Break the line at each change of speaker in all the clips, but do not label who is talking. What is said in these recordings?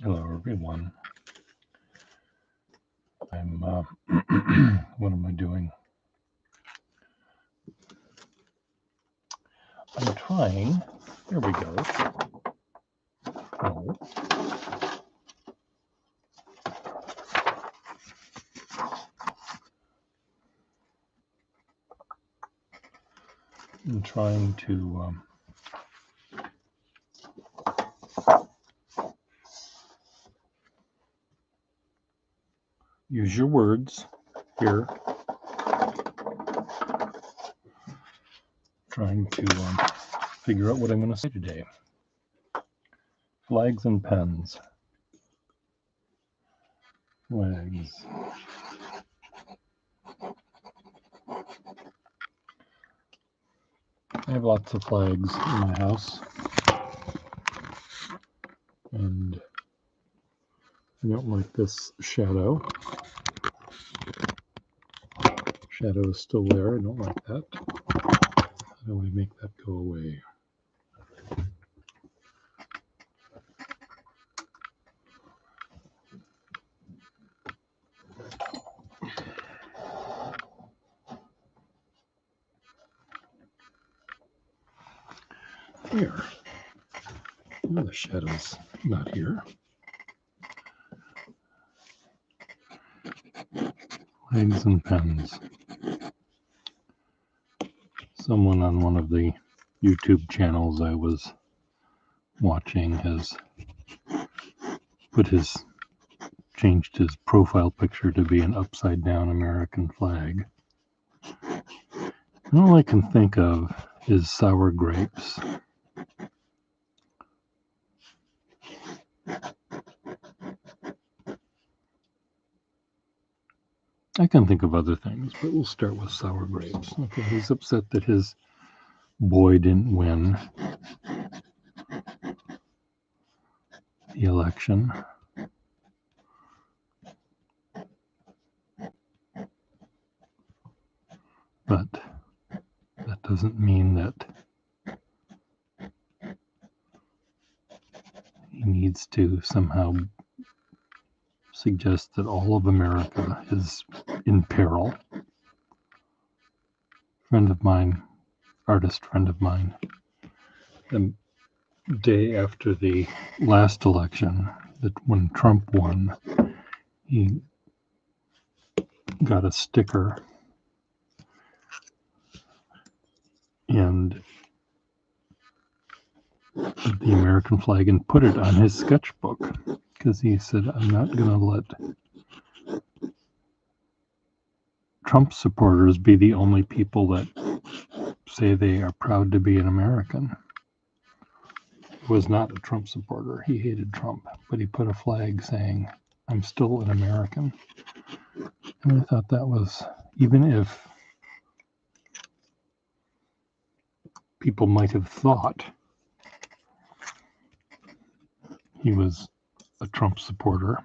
Hello, everyone. I'm, what am I doing? I'm trying, there we go. Oh. I'm trying to, use your words here. Trying to figure out what I'm going to say today. Flags and pens. Flags. I have lots of flags in my house. And I don't like this shadow. Shadow is still there. I don't like that. How do I make that go away? Here. Oh, the shadow's not here. Flags and pens. Someone on one of the YouTube channels I was watching has changed his profile picture to be an upside down American flag. And all I can think of is sour grapes. I can think of other things, but we'll start with sour grapes. Okay, he's upset that his boy didn't win the election. But that doesn't mean that he needs to somehow suggest that all of America is in peril. Friend of mine, artist friend of mine, the day after the last election, that when Trump won, he got a sticker and the American flag and put it on his sketchbook because he said, I'm not going to let Trump supporters be the only people that say they are proud to be an American. He was not a Trump supporter. He hated Trump, but he put a flag saying, I'm still an American. And I thought that was, even if people might have thought he was a Trump supporter,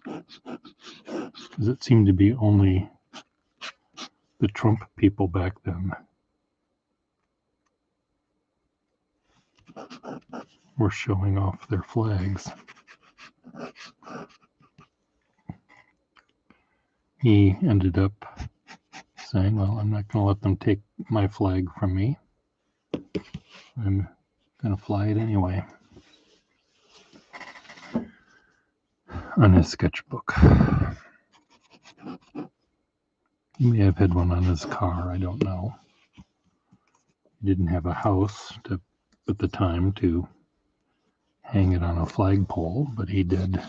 because it seemed to be only the Trump people back then were showing off their flags. He ended up saying, well, I'm not going to let them take my flag from me. I'm going to fly it anyway. On his sketchbook. He may have had one on his car, I don't know. He didn't have a house at the time to hang it on a flagpole, but he did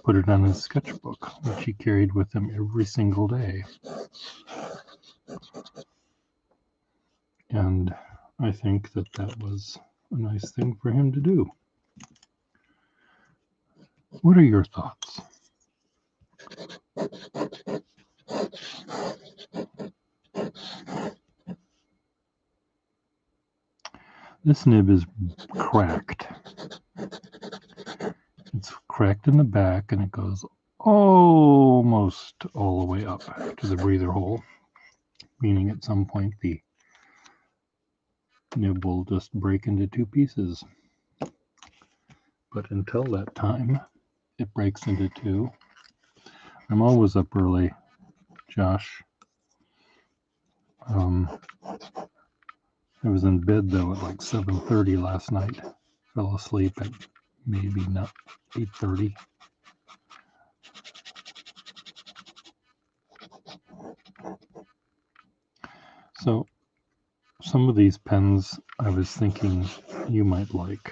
put it on his sketchbook, which he carried with him every single day. And I think that that was a nice thing for him to do. What are your thoughts? This nib is cracked. It's cracked in the back and it goes almost all the way up to the breather hole, meaning at some point the nib will just break into two pieces. But until that time, it breaks into two. I'm always up early, Josh. I was in bed though at like 7:30 last night. Fell asleep at maybe not 8:30. So some of these pens I was thinking you might like.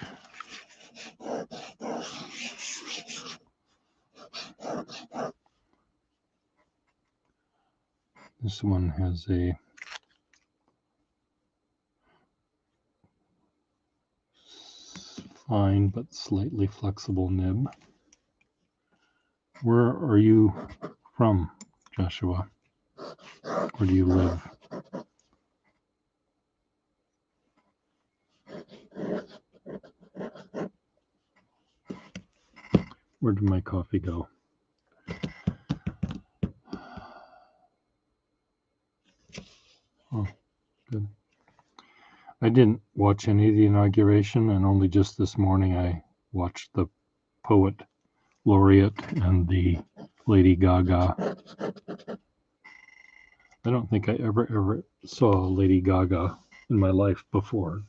This one has a fine but slightly flexible nib. Where are you from, Joshua? Where do you live? Where did my coffee go? Oh, good. I didn't watch any of the inauguration, and only just this morning I watched the poet laureate and the Lady Gaga. I don't think I ever saw Lady Gaga in my life before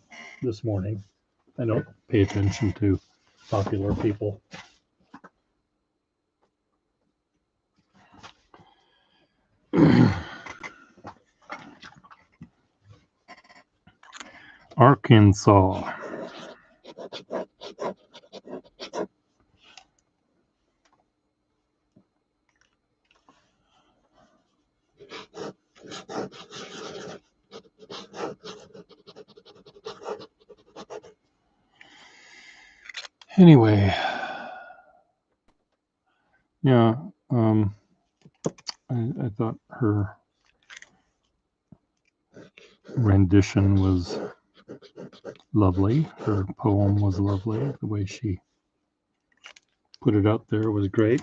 this morning. I don't pay attention to popular people. Arkansas. Anyway, yeah, I thought her rendition was lovely. Her poem was lovely. The way she put it out there was great.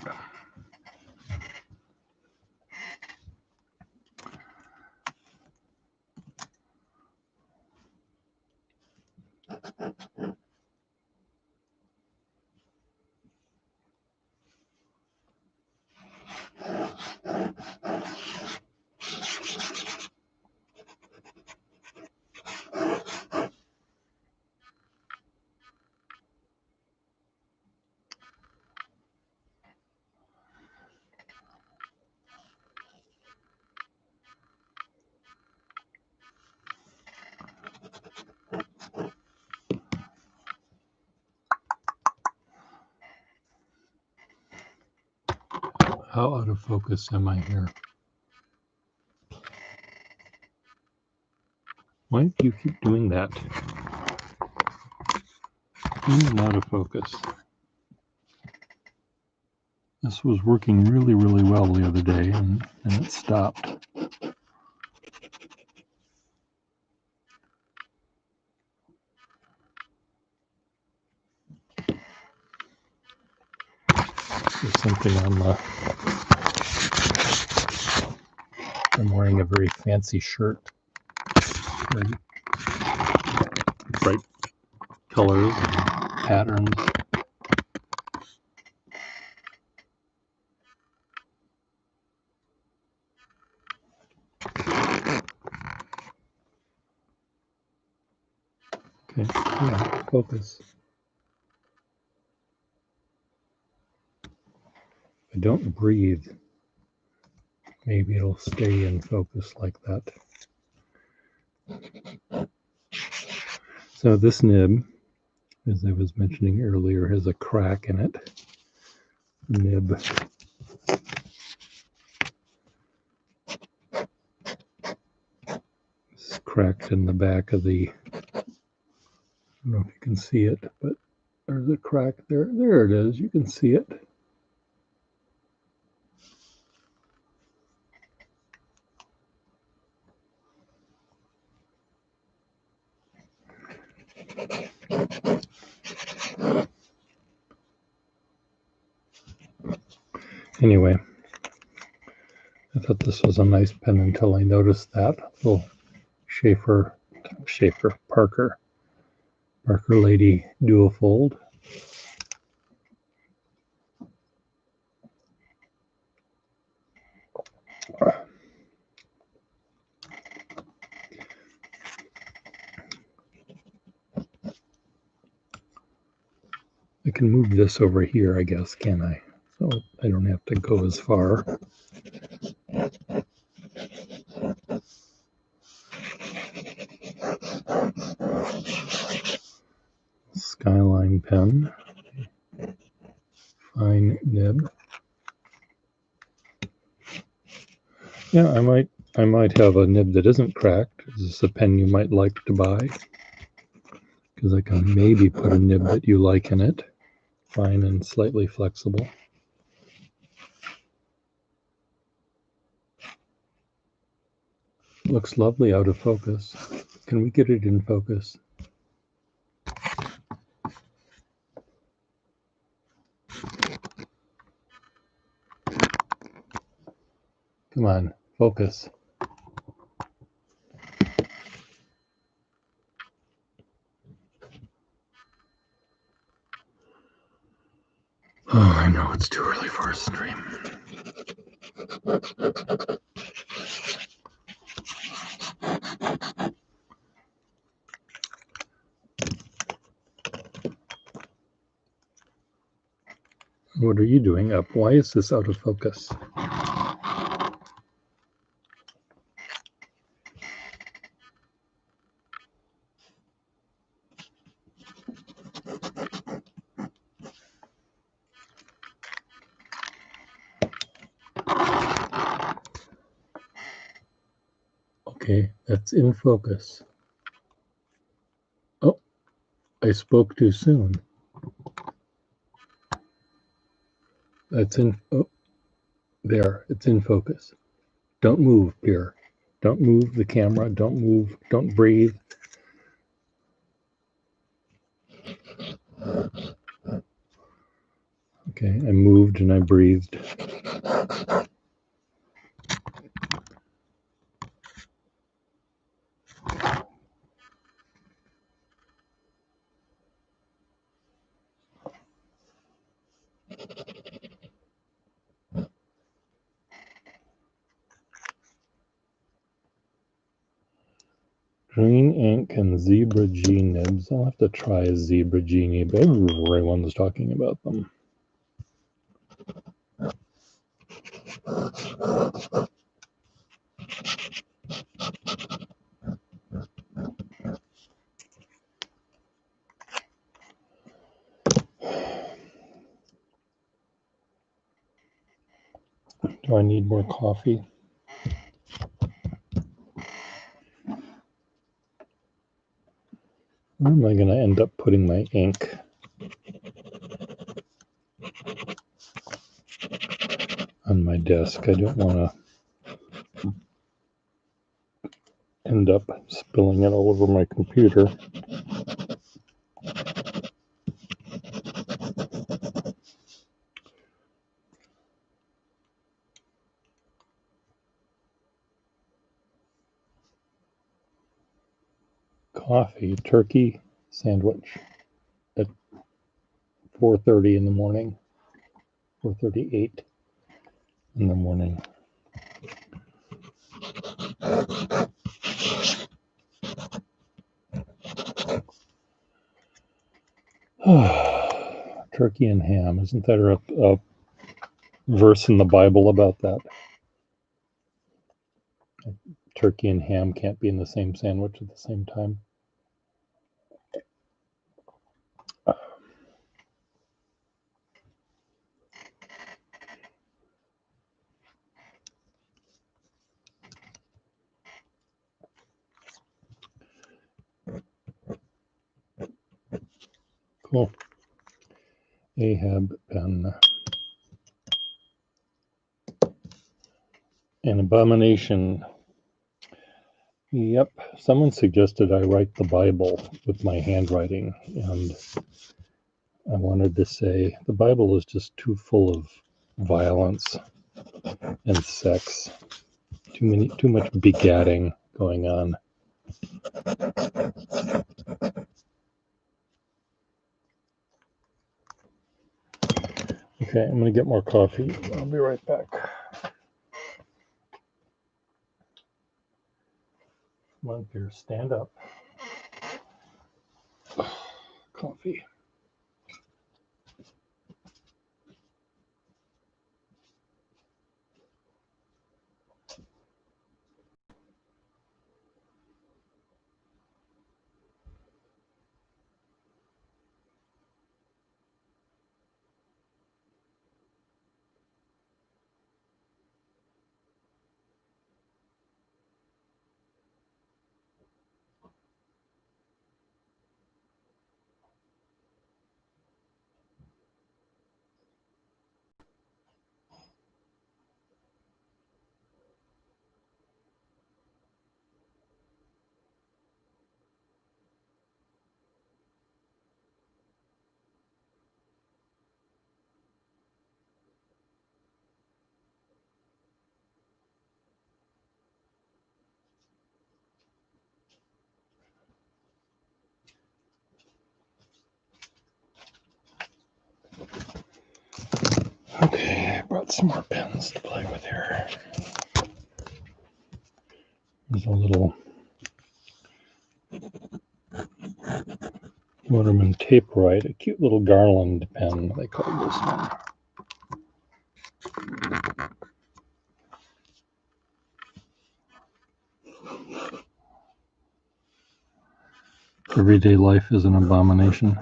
How out of focus am I here? Why do you keep doing that? In and out of focus. This was working really, really well the other day, and it stopped. There's something on the... I'm wearing a very fancy shirt. Very bright colors and patterns. Okay, yeah, focus. If I don't breathe, maybe it'll stay in focus like that. So this nib, as I was mentioning earlier, has a crack in it. The nib is cracked in the back of the... I don't know if you can see it, but there's a crack there. There it is. You can see it. Anyway, I thought this was a nice pen until I noticed that little Parker Lady Duofold. I can move this over here, I guess, can I? So I don't have to go as far. Skyline pen, fine nib. Yeah, I might have a nib that isn't cracked. Is this a pen you might like to buy? Because I can maybe put a nib that you like in it. Fine and slightly flexible. Looks lovely out of focus. Can we get it in focus? Come on, focus. Oh, I know it's too early for a stream. What are you doing up? Why is this out of focus? Okay, that's in focus. Oh, I spoke too soon. That's in, oh, there, it's in focus. Don't move, Pierre. Don't move the camera. Don't move. Don't breathe. Okay, I moved and I breathed. Green ink and Zebra G nibs. I'll have to try a Zebra G nib. Everyone's talking about them. Do I need more coffee? Where am I going to end up putting my ink? On my desk. I don't want to end up spilling it all over my computer. Coffee, turkey sandwich at 4:30 in the morning. 4:38 in the morning. Turkey and ham. Isn't there a verse in the Bible about that? Turkey and ham can't be in the same sandwich at the same time. Cool. Ahab Ben. An abomination. Yep. Someone suggested I write the Bible with my handwriting, and I wanted to say the Bible is just too full of violence and sex. Too much begatting going on. Okay, I'm gonna get more coffee. I'll be right back. Come on, Pierre, stand up. Coffee. got some more pens to play with here. There's a little Waterman Tape-Rite, a cute little garland pen, they call this one. Everyday life is an abomination,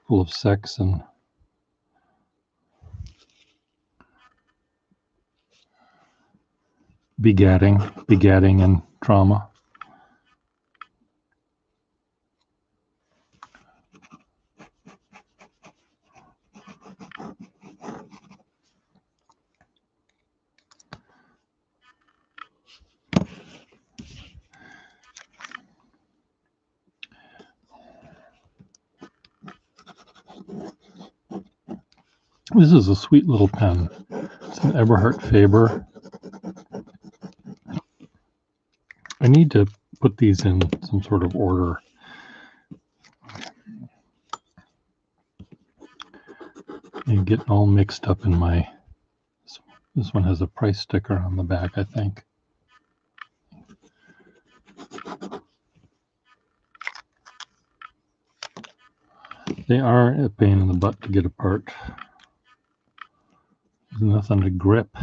full of sex and begatting and trauma. This is a sweet little pen. It's an Eberhard Faber. I need to put these in some sort of order. I'm getting all mixed up in my... This one has a price sticker on the back, I think. They are a pain in the butt to get apart. There's nothing to grip.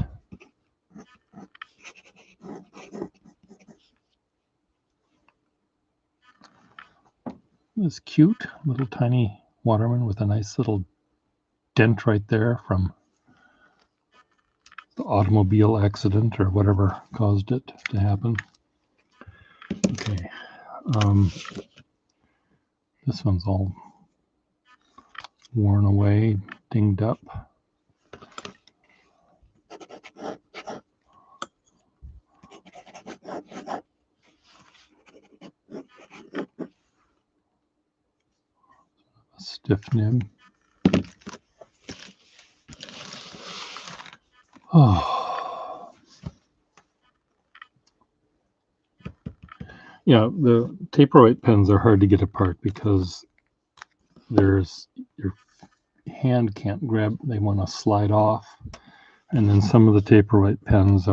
This cute little tiny Waterman with a nice little dent right there from the automobile accident or whatever caused it to happen. Okay. This one's all worn away, dinged up. A stiff nib. Oh. Yeah, the Tape-Rite pens are hard to get apart because your hand can't grab, they want to slide off. And then some of the Tape-Rite pens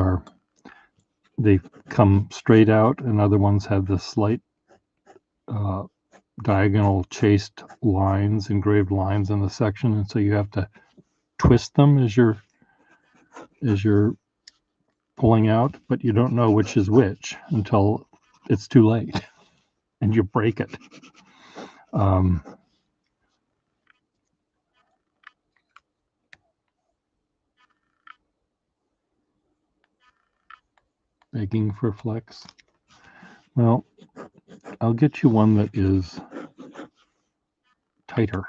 they come straight out, and other ones have the slight diagonal chased lines, engraved lines in the section, and so you have to twist them as you're pulling out, but you don't know which is which until it's too late and you break it. Begging for flex. Well, I'll get you one that is tighter.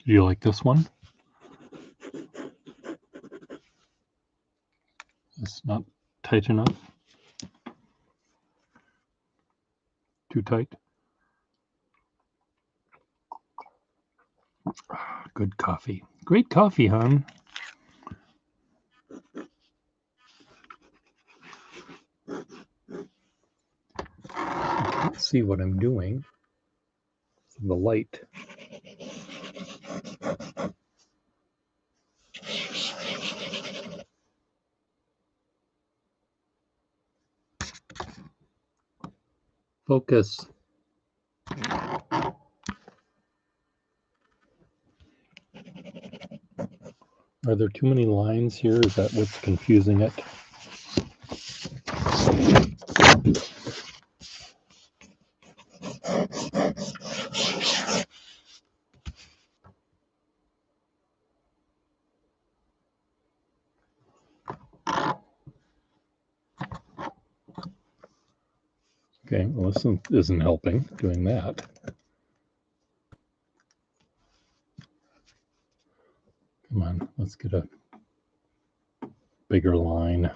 Do you like this one? It's not tight enough. Too tight. Good coffee. Great coffee, hon. I can't see what I'm doing. The light. Focus. Are there too many lines here? Is that what's confusing it? Okay, well, this isn't helping doing that. Come on, let's get a bigger line.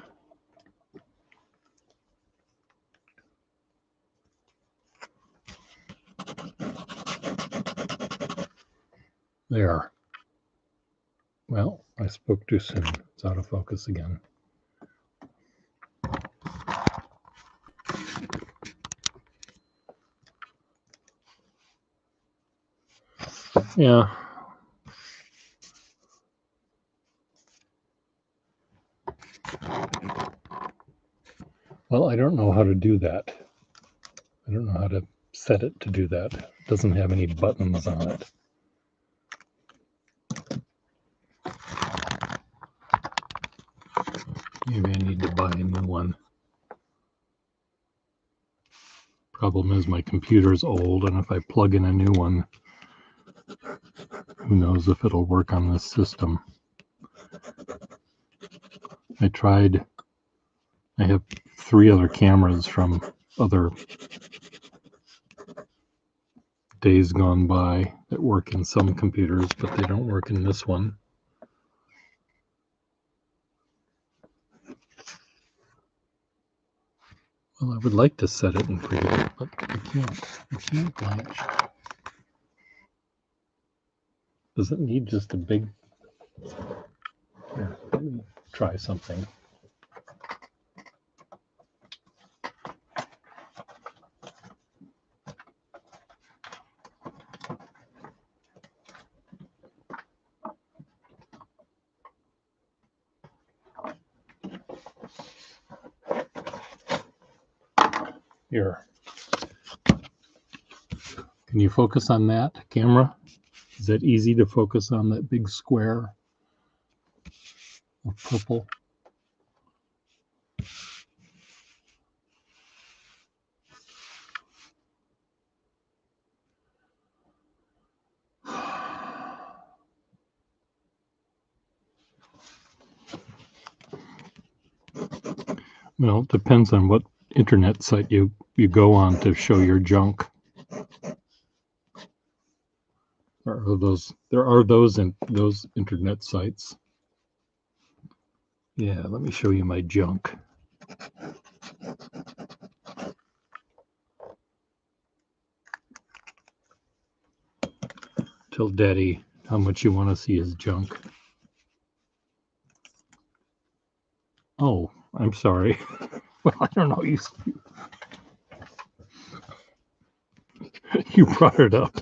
There. Well, I spoke too soon. It's out of focus again. Yeah. Well, I don't know how to do that. I don't know how to set it to do that. It doesn't have any buttons on it. Maybe I need to buy a new one. Problem is my computer's old, and if I plug in a new one, who knows if it'll work on this system. I have 3 other cameras from other days gone by that work in some computers, but they don't work in this one. Well, I would like to set it and create it, but I can't Blanche. Does it need just a big... Here, let me try something. Here. Can you focus on that camera? Is it easy to focus on that big square of purple? Well, it depends on what internet site you go on to show your junk. There are those internet sites. Yeah, let me show you my junk. Tell Daddy how much you want to see his junk. Oh, I'm sorry. Well, I don't know. You brought it up.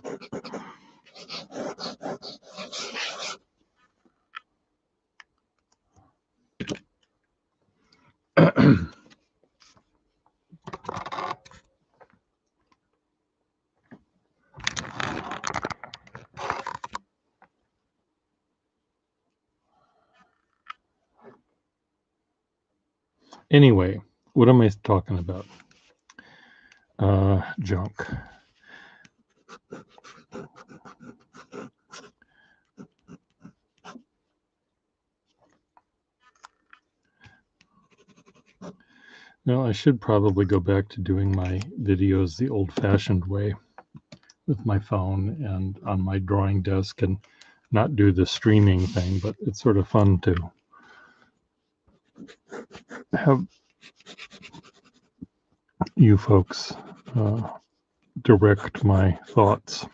Anyway, what am I talking about? Junk. Now, I should probably go back to doing my videos the old-fashioned way with my phone and on my drawing desk and not do the streaming thing, but it's sort of fun to have you folks direct my thoughts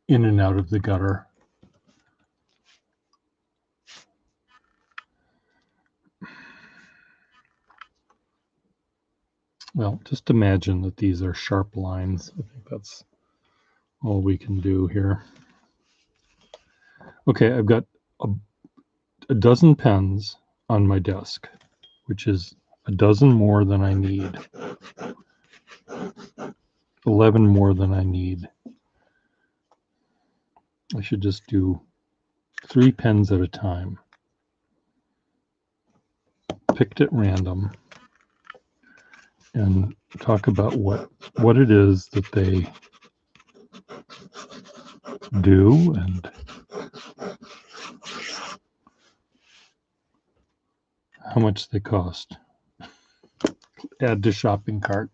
in and out of the gutter. Well, just imagine that these are sharp lines. I think that's all we can do here. Okay, I've got a dozen pens on my desk, which is a dozen more than I need. 11 more than I need. I should just do 3 pens at a time. Picked at random. And talk about what it is that they do and how much they cost. Add to shopping cart.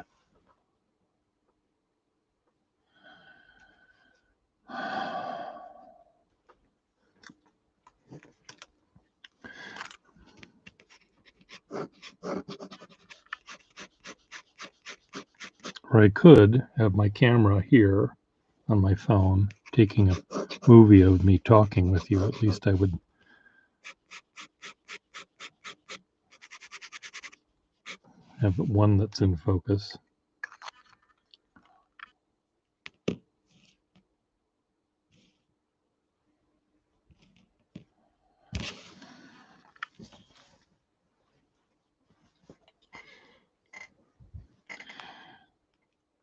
Or I could have my camera here on my phone taking a movie of me talking with you. At least I would have one that's in focus.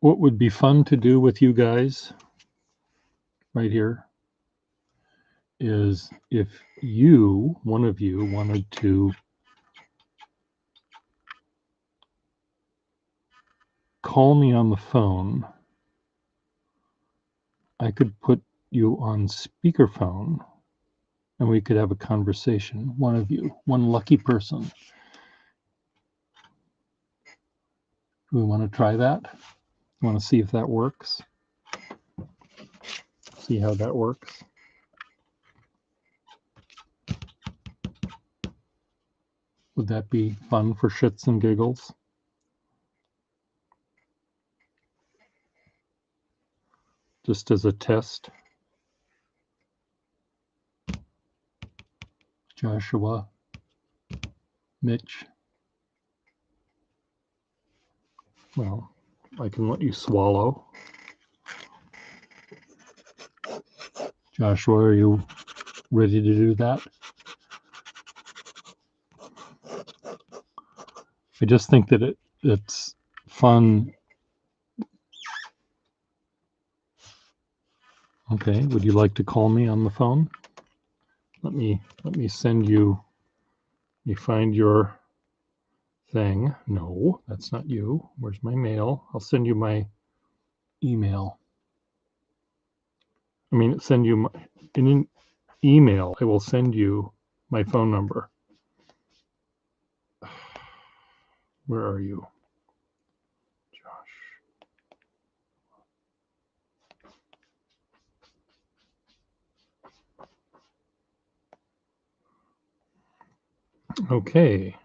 What would be fun to do with you guys right here is if one of you, wanted to call me on the phone, I could put you on speakerphone and we could have a conversation. One of you, one lucky person. Do we want to try that? Want to see if that works? See how that works? Would that be fun for shits and giggles? Just as a test. Joshua, Mitch. Well, I can let you swallow. Joshua, are you ready to do that? I just think that it's fun. Okay, would you like to call me on the phone? Let me send you. Let me find your thing. No, that's not you. Where's my mail? I'll send you my email. I mean, send you in an email. I will send you my phone number. Where are you, Josh? Okay.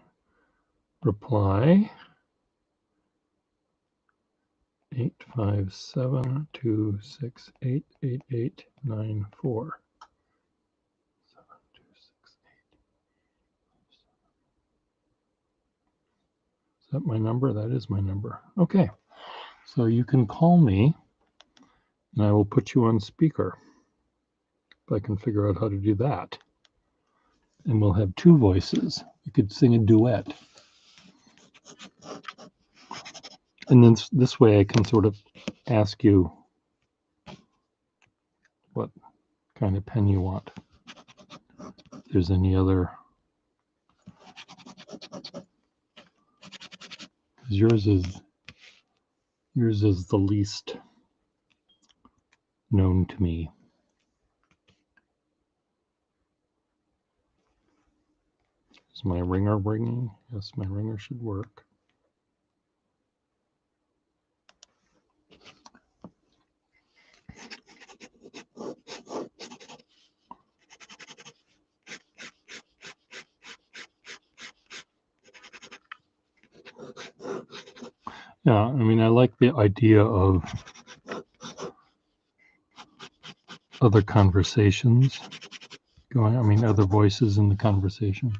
Reply 857-268-8894. Is that my number? That is my number. Okay. So you can call me and I will put you on speaker if I can figure out how to do that. And we'll have two voices. You could sing a duet. And then this way I can sort of ask you what kind of pen you want. If there's any other. Yours is the least known to me. Is my ringer ringing? Yes, my ringer should work. Yeah, I mean, I like the idea of other conversations going. I mean, other voices in the conversation.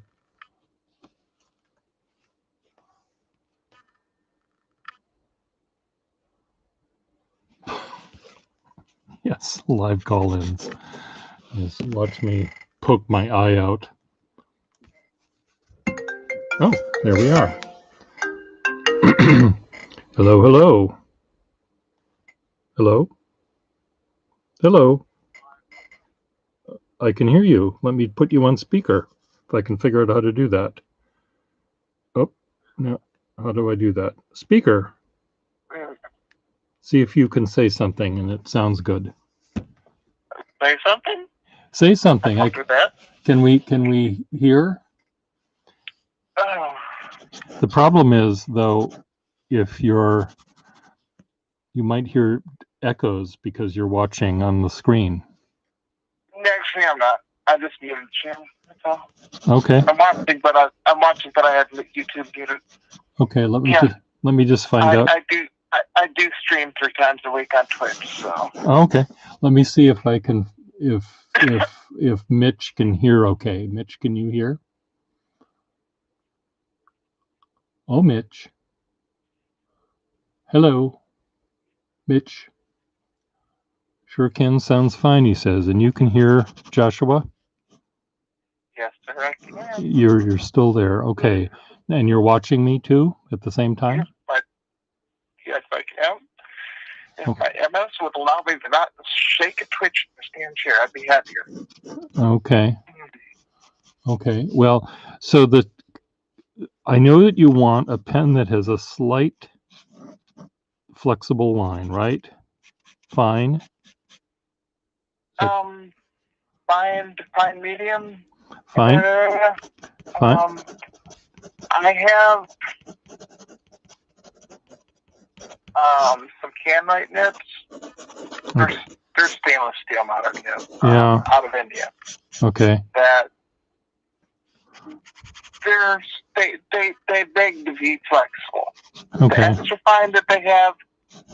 Yes, live call-ins. Yes, watch me poke my eye out. Oh, there we are. Hello, hello. Hello? Hello? I can hear you. Let me put you on speaker if I can figure out how to do that. Oh, no. How do I do that? Speaker. See if you can say something and it sounds good.
Say something?
Say something.
I'll do that.
Can we hear?
Oh.
The problem is, though, if you might hear echoes because you're watching on the screen.
Actually, I'm not. I just muted the channel. That's all.
Okay.
I'm watching, but I had YouTube muted.
Okay, let me just find out.
I do stream 3 times a week on Twitch, so.
Okay. Let me see if I can if Mitch can hear okay. Mitch, can you hear? Oh, Mitch. Hello. Mitch. Sure can. Sounds fine, he says. And you can hear Joshua?
Yes, sir, I can.
You're still there. Okay. And you're watching me too at the same time?
Yes, I can. If
Okay.
my MS would allow me to not shake and twitch in the stand chair, I'd be happier.
Okay. Okay. Well, so I know that you want a pen that has a slight flexible line, right? Fine.
Fine, medium.
Fine. Fine.
I have some Canlite nibs. They're stainless steel modern nibs.
Yeah.
Out of India.
Okay.
That they beg to be flexible.
Okay.
The extra fine that they have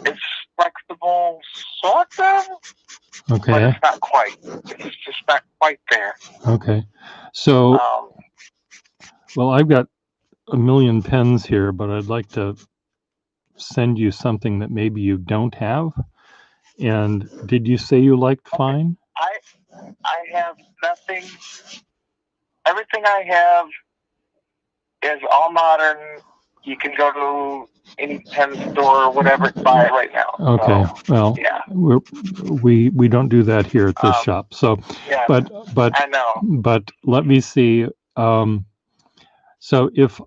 is flexible, sort of, but
Okay.
it's not quite. It's just not quite there.
Okay. So, well, I've got a million pens here, but I'd like to send you something that maybe you don't have. And did you say you liked fine?
I have nothing. Everything I have is all modern. You can go to any pen store or whatever to buy it right now.
Okay.
So,
well,
yeah.
we don't do that here at this shop. So,
yeah,
but
I know.
But let me see. So if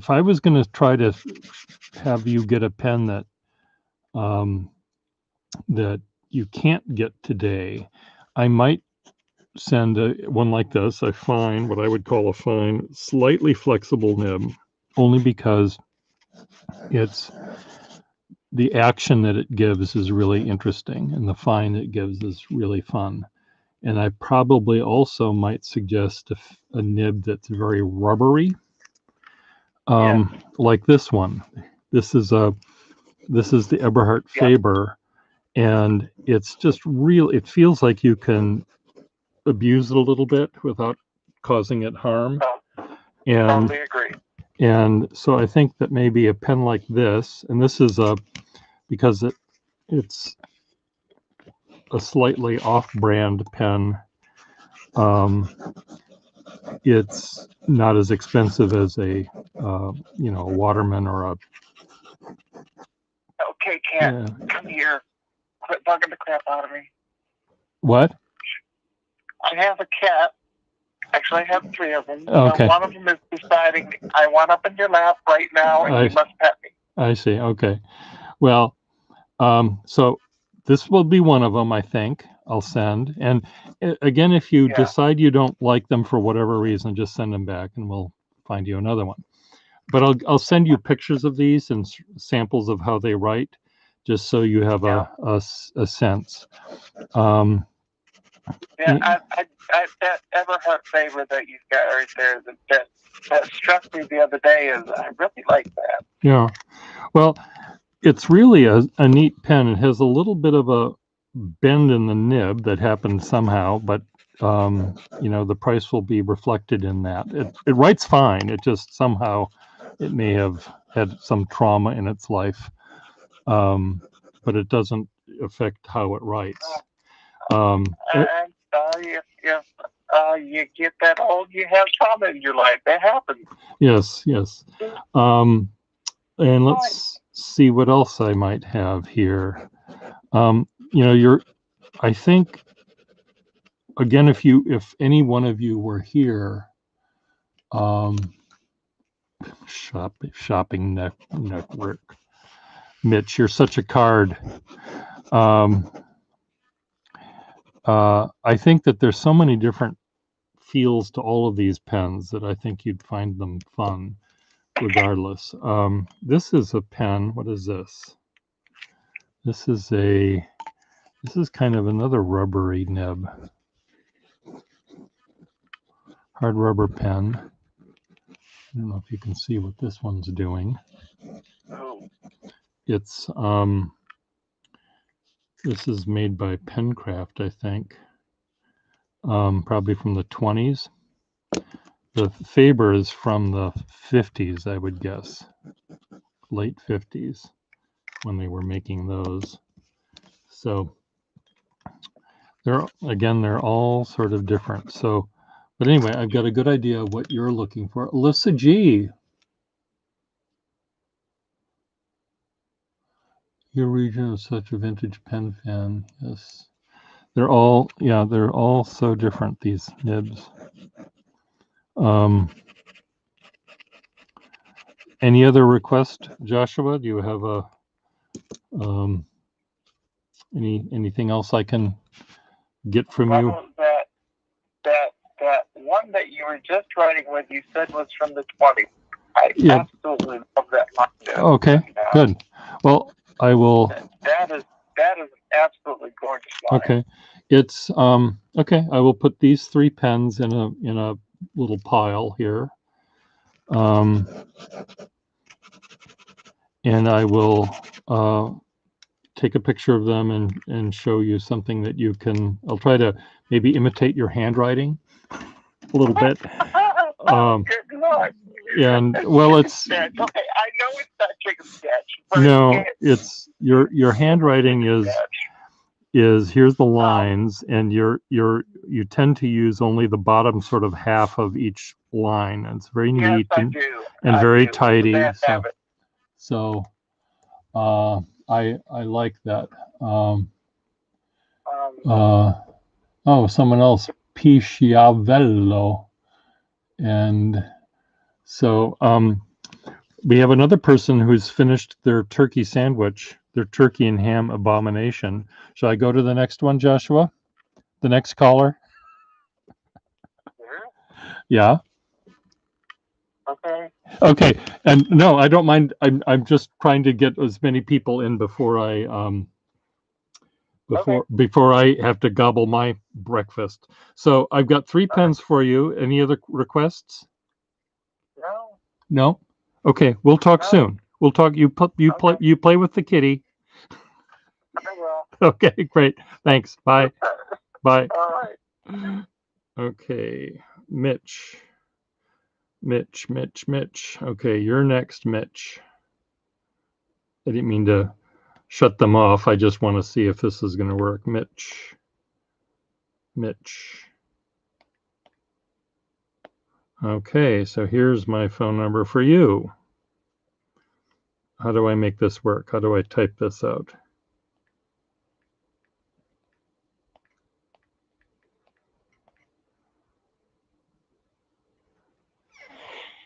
I was going to try to have you get a pen that that you can't get today, I might send one like this, a fine, what I would call a fine, slightly flexible nib, only because it's the action that it gives is really interesting, and the fine it gives is really fun. And I probably also might suggest a nib that's very rubbery, like this one. This is the Eberhard Faber, and it's just real. It feels like you can abuse it a little bit without causing it harm. And
Totally agree.
And so I think that maybe a pen like this, and this is because it's a slightly off-brand pen. It's not as expensive as a Waterman or a.
Okay, cat, come here. Quit bugging the crap out of me.
What?
I have a cat. Actually, I have 3 of them.
Okay.
One of them is deciding, I want up in your lap right now, and you must pet me.
I see. Okay. Well, so this will be one of them, I think. I'll send. And again, if you decide you don't like them for whatever reason, just send them back, and we'll find you another one. But I'll send you pictures of these and samples of how they write, just so you have a sense.
That Eberhard Faber that you've got right there, that struck me the other day is I really like that.
Yeah. Well, it's really a neat pen. It has a little bit of a bend in the nib that happened somehow, but the price will be reflected in that. It writes fine. It just somehow it may have had some trauma in its life, but it doesn't affect how it writes.
I'm sorry if you get that old, you have trauma in your life. That happens.
Yes. And let's see what else I might have here. I think, again, if any one of you were here, shopping network, Mitch, you're such a card. I think that there's so many different feels to all of these pens that I think you'd find them fun regardless. This is a pen. What is this? This is kind of another rubbery nib. Hard rubber pen. I don't know if you can see what this one's doing. It's this is made by Pencraft, I think. Probably from the 20s. The Faber is from the 50s, I would guess. Late 50s when they were making those. So they're all sort of different. So, but anyway, I've got a good idea of what you're looking for. Alyssa G. Your region of such a vintage pen fan. Yes. They're all so different, these nibs. Any other request, Joshua? Do you have anything else I can get from you?
Well, that one that you were just writing with, you said was from the 20s. I absolutely love that line.
Okay, good. Well, I will.
That is an absolutely gorgeous line.
Okay, it's okay. I will put these 3 pens in a little pile here, and I will take a picture of them and show you something that you can. I'll try to maybe imitate your handwriting a little bit.
Good luck.
And well, it's
okay. I know it's not chicken sketch. But
no, it's your handwriting is here's the lines, and you tend to use only the bottom sort of half of each line. And it's very neat and very tidy. So I like that. Someone else, Pisciavello. And so we have another person who's finished their turkey sandwich, their turkey and ham abomination. Shall I go to the next one, Joshua? The next caller? Yeah. Okay. And no, I don't mind. I'm just trying to get as many people in before I have to gobble my breakfast. So I've got 3 pens for you. Any other requests? No. Okay, we'll talk soon. We'll talk. You play with the kitty.
I will.
Okay, great. Thanks. Bye. Bye.
All right.
Okay, Mitch. Okay, you're next, Mitch. I didn't mean to shut them off. I just want to see if this is going to work. Mitch. Okay, so here's my phone number for you. How do I make this work? How do I type this out?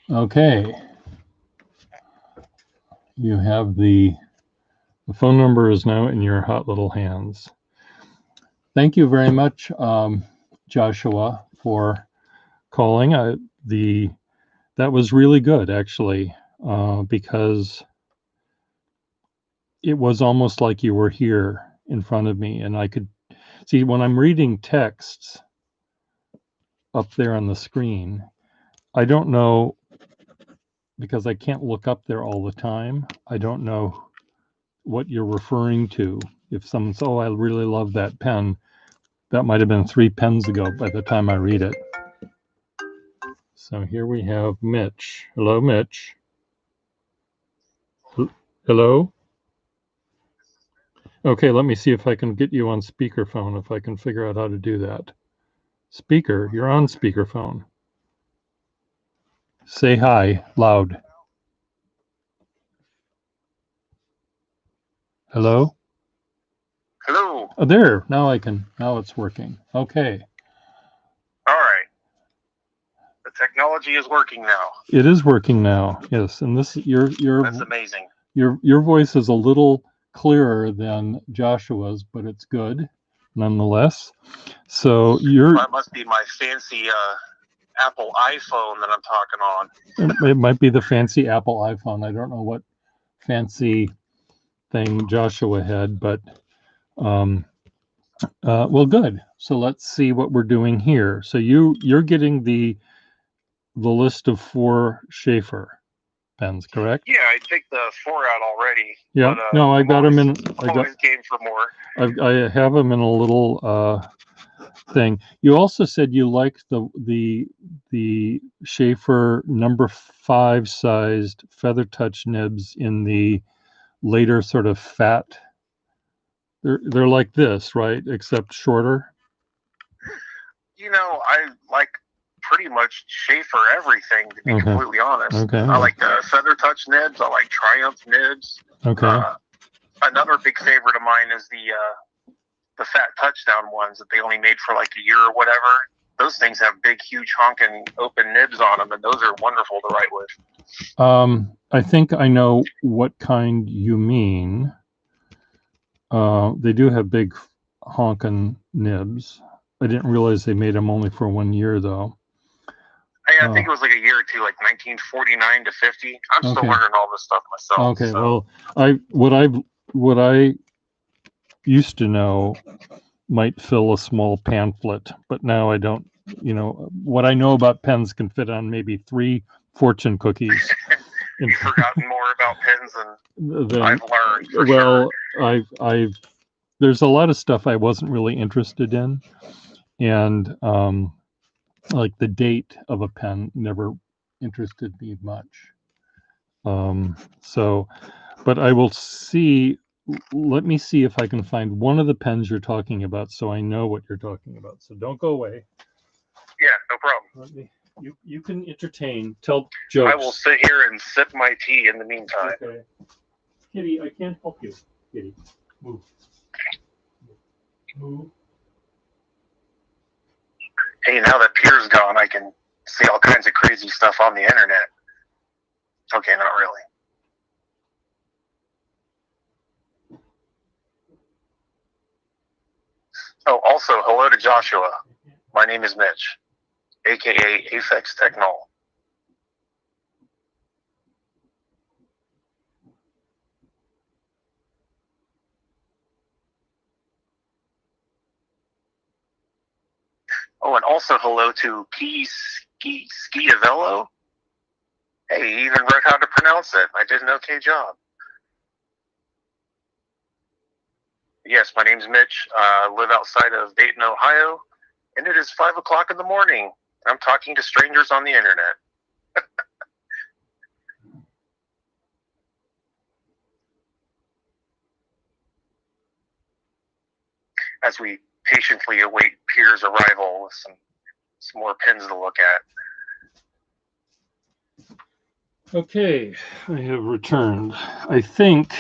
Okay. You have the phone number is now in your hot little hands. Thank you very much, Joshua, for calling. That was really good, actually, because it was almost like you were here in front of me, and I could see when I'm reading texts up there on the screen. I don't know, because I can't look up there all the time. I don't know what you're referring to. If someone says, "Oh, I really love that pen," that might have been 3 pens ago by the time I read it. So here we have Mitch. Hello, Mitch. Hello? Okay, let me see if I can get you on speakerphone, if I can figure out how to do that. Speaker, you're on speakerphone. Say hi, loud. Hello?
Hello.
Oh, there. Now it's working. Okay.
All right. The technology is working now.
It is working now. Yes, and that's
amazing.
Your voice is a little clearer than Joshua's, but it's good nonetheless. So
that must be my fancy Apple iPhone that I'm talking on.
It might be the fancy Apple iPhone. I don't know what fancy thing Joshua had, but well, good. So let's see what we're doing here. So you're getting the list of 4 Sheaffer pens, correct?
Yeah, I take the 4 out already.
Yeah, but, no, I got them in.
I always game for more.
I have them in a little thing. You also said you liked the Sheaffer number 5 sized feather touch nibs in the later sort of fat. They're like this, right? Except shorter.
I like pretty much Sheaffer everything, to be completely honest.
Okay.
I like Feather Touch nibs. I like Triumph nibs.
Okay.
Another big favorite of mine is the fat touchdown ones that they only made for like a year or whatever. Those things have big, huge honking open nibs on them, and those are wonderful to write with.
I think I know what kind you mean. They do have big honking nibs. I didn't realize they made them only for 1 year, though.
I think it was like a year or two, like 1949 to 50. I'm still
Okay.
learning all this stuff myself.
Okay,
so.
well, what I used to know might fill a small pamphlet, but now I don't. You know, what I know about pens can fit on maybe 3 fortune cookies.
You've forgotten more about pens than I've learned. For
well,
sure.
I've there's a lot of stuff I wasn't really interested in, and like the date of a pen never interested me much. So, but I will see. Let me see if I can find one of the pens you're talking about, so I know what you're talking about. So don't go away.
Yeah, no problem.
You can entertain. Tell jokes.
I will sit here and sip my tea in the meantime.
Okay. Kitty, I can't help you. Kitty, move. Move.
Hey, now that Pierre's gone, I can see all kinds of crazy stuff on the internet. Okay, not really. Oh, also, hello to Joshua. My name is Mitch, aka Aphex Technol. Oh, and also hello to P. Schiavello. Hey, he even wrote how to pronounce it. I did an okay job. Yes, my name's Mitch. I live outside of Dayton, Ohio, and it is 5 o'clock in the morning. I'm talking to strangers on the internet. As we patiently await Pierre's arrival with some more pins to look at.
Okay, I have returned. I think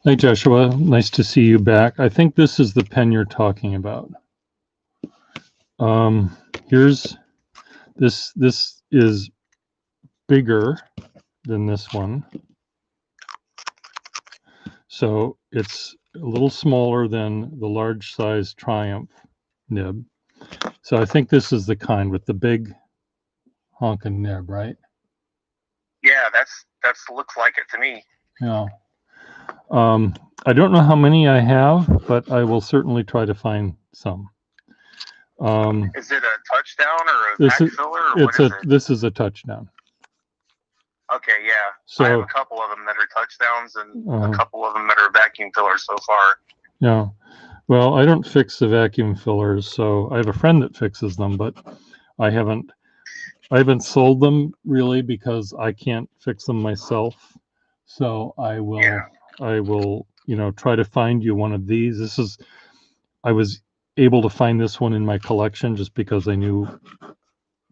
Hi Joshua, nice to see you back. I think this is the pen you're talking about. Here's this is bigger than this one. So it's a little smaller than the large size Triumph nib. So I think this is the kind with the big honking nib, right?
Yeah, that's looks like it to me.
Yeah. I don't know how many I have, but I will certainly try to find some.
Is it a touchdown or a pack filler? Or what is it?
This is a touchdown.
Okay, yeah.
So
I have a couple of them that are touchdowns and a couple of them that are vacuum fillers so far.
Yeah. Well, I don't fix the vacuum fillers, so I have a friend that fixes them, but I haven't sold them really because I can't fix them myself. So I will, try to find you one of these. I was able to find this one in my collection just because I knew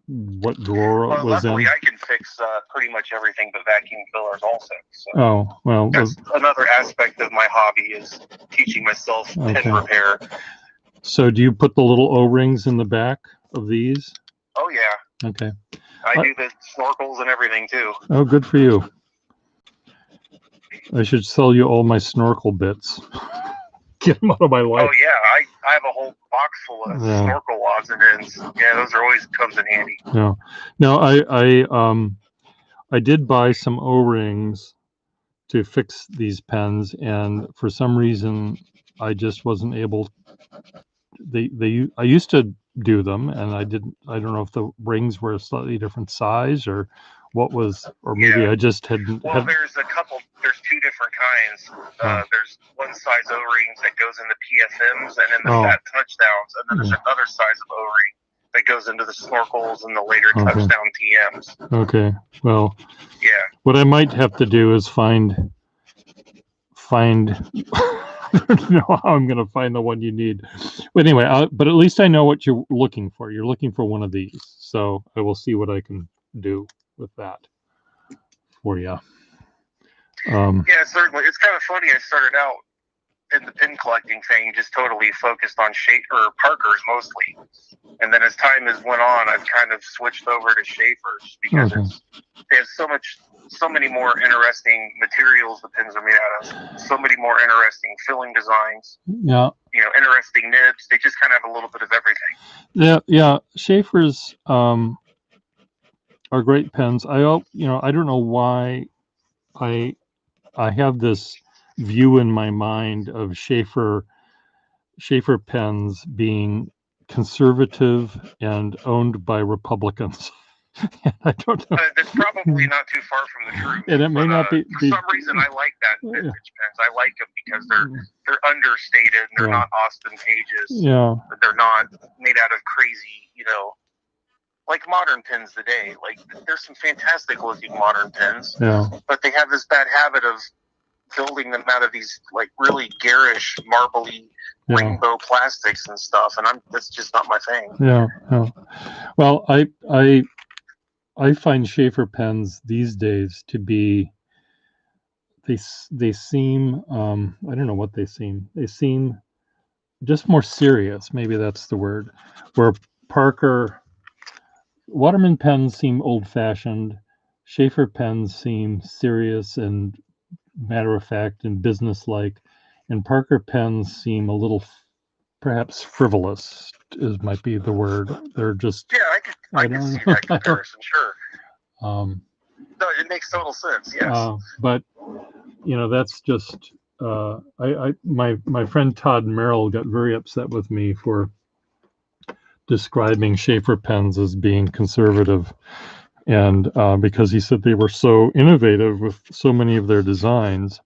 what drawer it was
luckily
in.
I can fix pretty much everything but vacuum fillers also. So
oh, well.
That's another aspect of my hobby is teaching myself pin repair.
So do you put the little O-rings in the back of these?
Oh, yeah.
Okay.
I do the snorkels and everything too.
Oh, good for you. I should sell you all my snorkel bits. Get them out of my life.
Oh yeah, I have a whole box full of snorkel odds and ends. Yeah, those are always comes in handy.
Yeah. No, I did buy some O-rings to fix these pens, and for some reason I just wasn't able. I used to do them, and I don't know if the rings were a slightly different size or what was, or maybe I just hadn't.
Well, there's two different kinds. There's one size O-rings that goes in the PFMs and in the fat touchdowns, and then there's another size of O-ring that goes into the snorkels and the later touchdown TMs.
Okay. Well.
Yeah.
What I might have to do is find. I don't know how I'm going to find the one you need. But anyway, but at least I know what you're looking for. You're looking for one of these. So I will see what I can do with that for you.
Yeah, certainly. It's kind of funny. I started out in the pin collecting thing, just totally focused on Parkers mostly, and then as time has went on, I've kind of switched over to Schaefer's because they have so many more interesting materials the pins are made out of, so many more interesting filling designs.
Yeah.
Interesting nibs. They just kind of have a little bit of everything.
Yeah. Schaefer's are great pens. I don't know why I have this view in my mind of Schaefer pens being conservative and owned by Republicans. I don't know.
That's probably not too far from the truth.
And it may not be.
For some reason, I like that vintage pens. I like them because they're understated and they're not ostentatious.
Yeah.
They're not made out of crazy, like modern pens today. Like there's some fantastic looking modern pens.
Yeah.
But they have this bad habit of building them out of these like really garish, marbly rainbow plastics and stuff, and that's just not my thing.
Yeah. Well, I find Schaefer pens these days to be they seem I don't know what they seem. They seem just more serious. Maybe that's the word. Where Waterman pens seem old-fashioned. Schaefer pens seem serious and matter-of-fact and business-like, and Parker pens seem a little perhaps frivolous might be the word. They're just
I can see that comparison. Sure. No, it makes total sense. Yes.
But that's just my friend Todd Merrill got very upset with me for describing Schaefer pens as being conservative, and because he said they were so innovative with so many of their designs,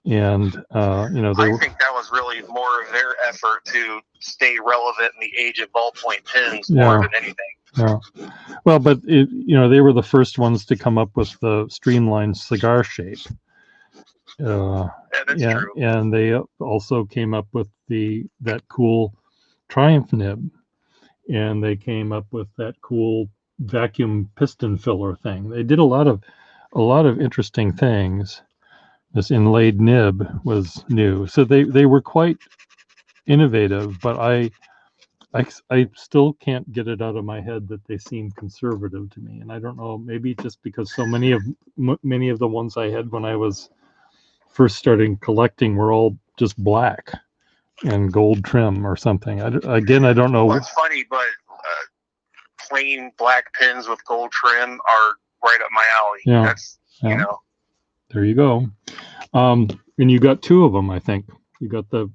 and I
think that was really more of their effort to stay relevant in the age of ballpoint pens more than anything.
Yeah. Well, but they were the first ones to come up with the streamlined cigar shape.
That's true.
And they also came up with that cool Triumph nib, and they came up with that cool vacuum piston filler thing. They did a lot of interesting things. This inlaid nib was new, so they were quite innovative. But I still can't get it out of my head that they seem conservative to me, and I don't know. Maybe just because so many of the ones I had when I was first starting collecting were all just black and gold trim or something. I don't know.
Well, it's funny, but plain black pins with gold trim are right up my alley.
Yeah.
That's
There you go. And you got two of them, I think. You got the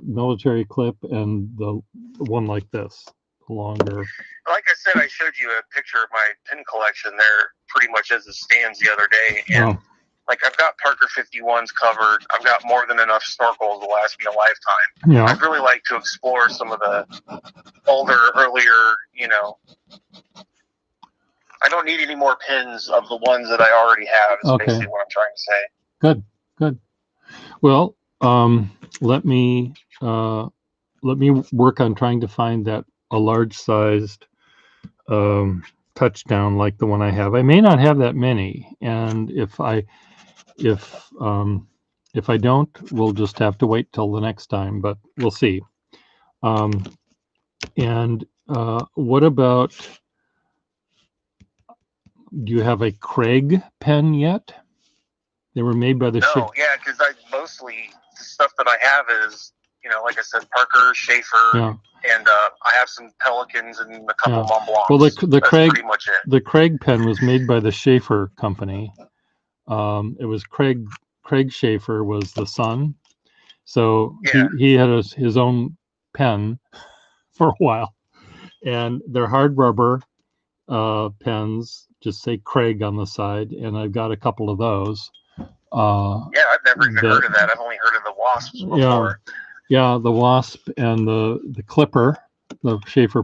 military clip and the one like this, longer.
Like I said, I showed you a picture of my pin collection there, pretty much as it stands the other day, and like I've got Parker 51s covered. I've got more than enough snorkels to last me a lifetime.
Yeah.
I'd really like to explore some of the earlier. I don't need any more pins of the ones that I already have. Is basically what I'm trying to say.
Good. Well, let me work on trying to find a large-sized touchdown like the one I have. I may not have that many, and if I don't, we'll just have to wait till the next time. But we'll see. And what about? Do you have a Craig pen yet? They were made by the
yeah, because mostly the stuff that I have is, like I said, Parker, Schaefer, and I have some Pelicans and a couple Mont Blancs.
Well, that's
pretty much it.
The Craig pen was made by the Schaefer company. It was Craig Schaefer was the son, so he had his own pen for a while, and they're hard rubber pens. Just say Craig on the side, and I've got a couple of those.
I've never even heard of that. I've only heard of the Wasps before.
Yeah, the Wasp and the Clipper, the Schaefer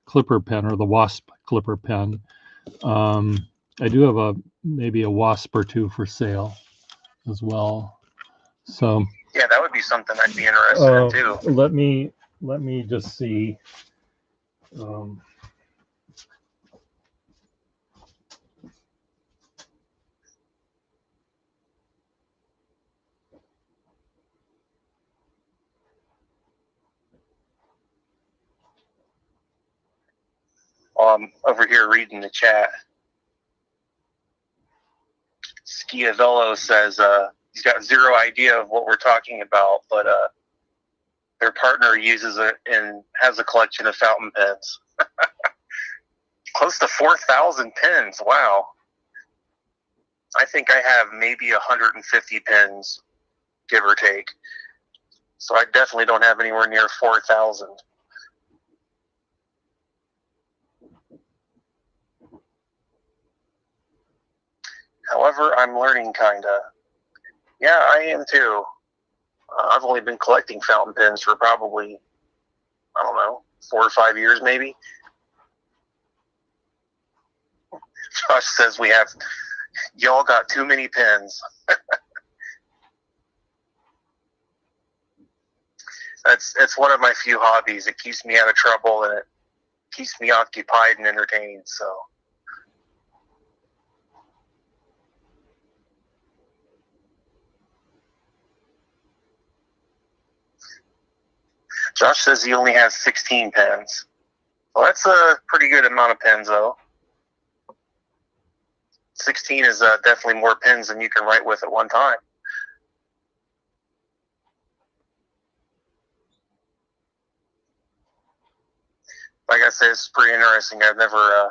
Clipper pen or the Wasp Clipper pen. I do have maybe a Wasp or two for sale as well. So
that would be something I'd be interested in too.
Let me just see.
Over here reading the chat. Schiavello says he's got zero idea of what we're talking about, but their partner uses it and has a collection of fountain pens. Close to 4,000 pens. Wow. I think I have maybe 150 pens, give or take. So I definitely don't have anywhere near 4,000. However, I'm learning, kinda. Yeah, I am too. I've only been collecting fountain pens for probably, I don't know, 4 or 5 years maybe. Josh says y'all got too many pens. It's one of my few hobbies. It keeps me out of trouble and it keeps me occupied and entertained, so. Josh says he only has 16 pens. Well, that's a pretty good amount of pens, though. 16 is definitely more pens than you can write with at one time. Like I said, it's pretty interesting. I've never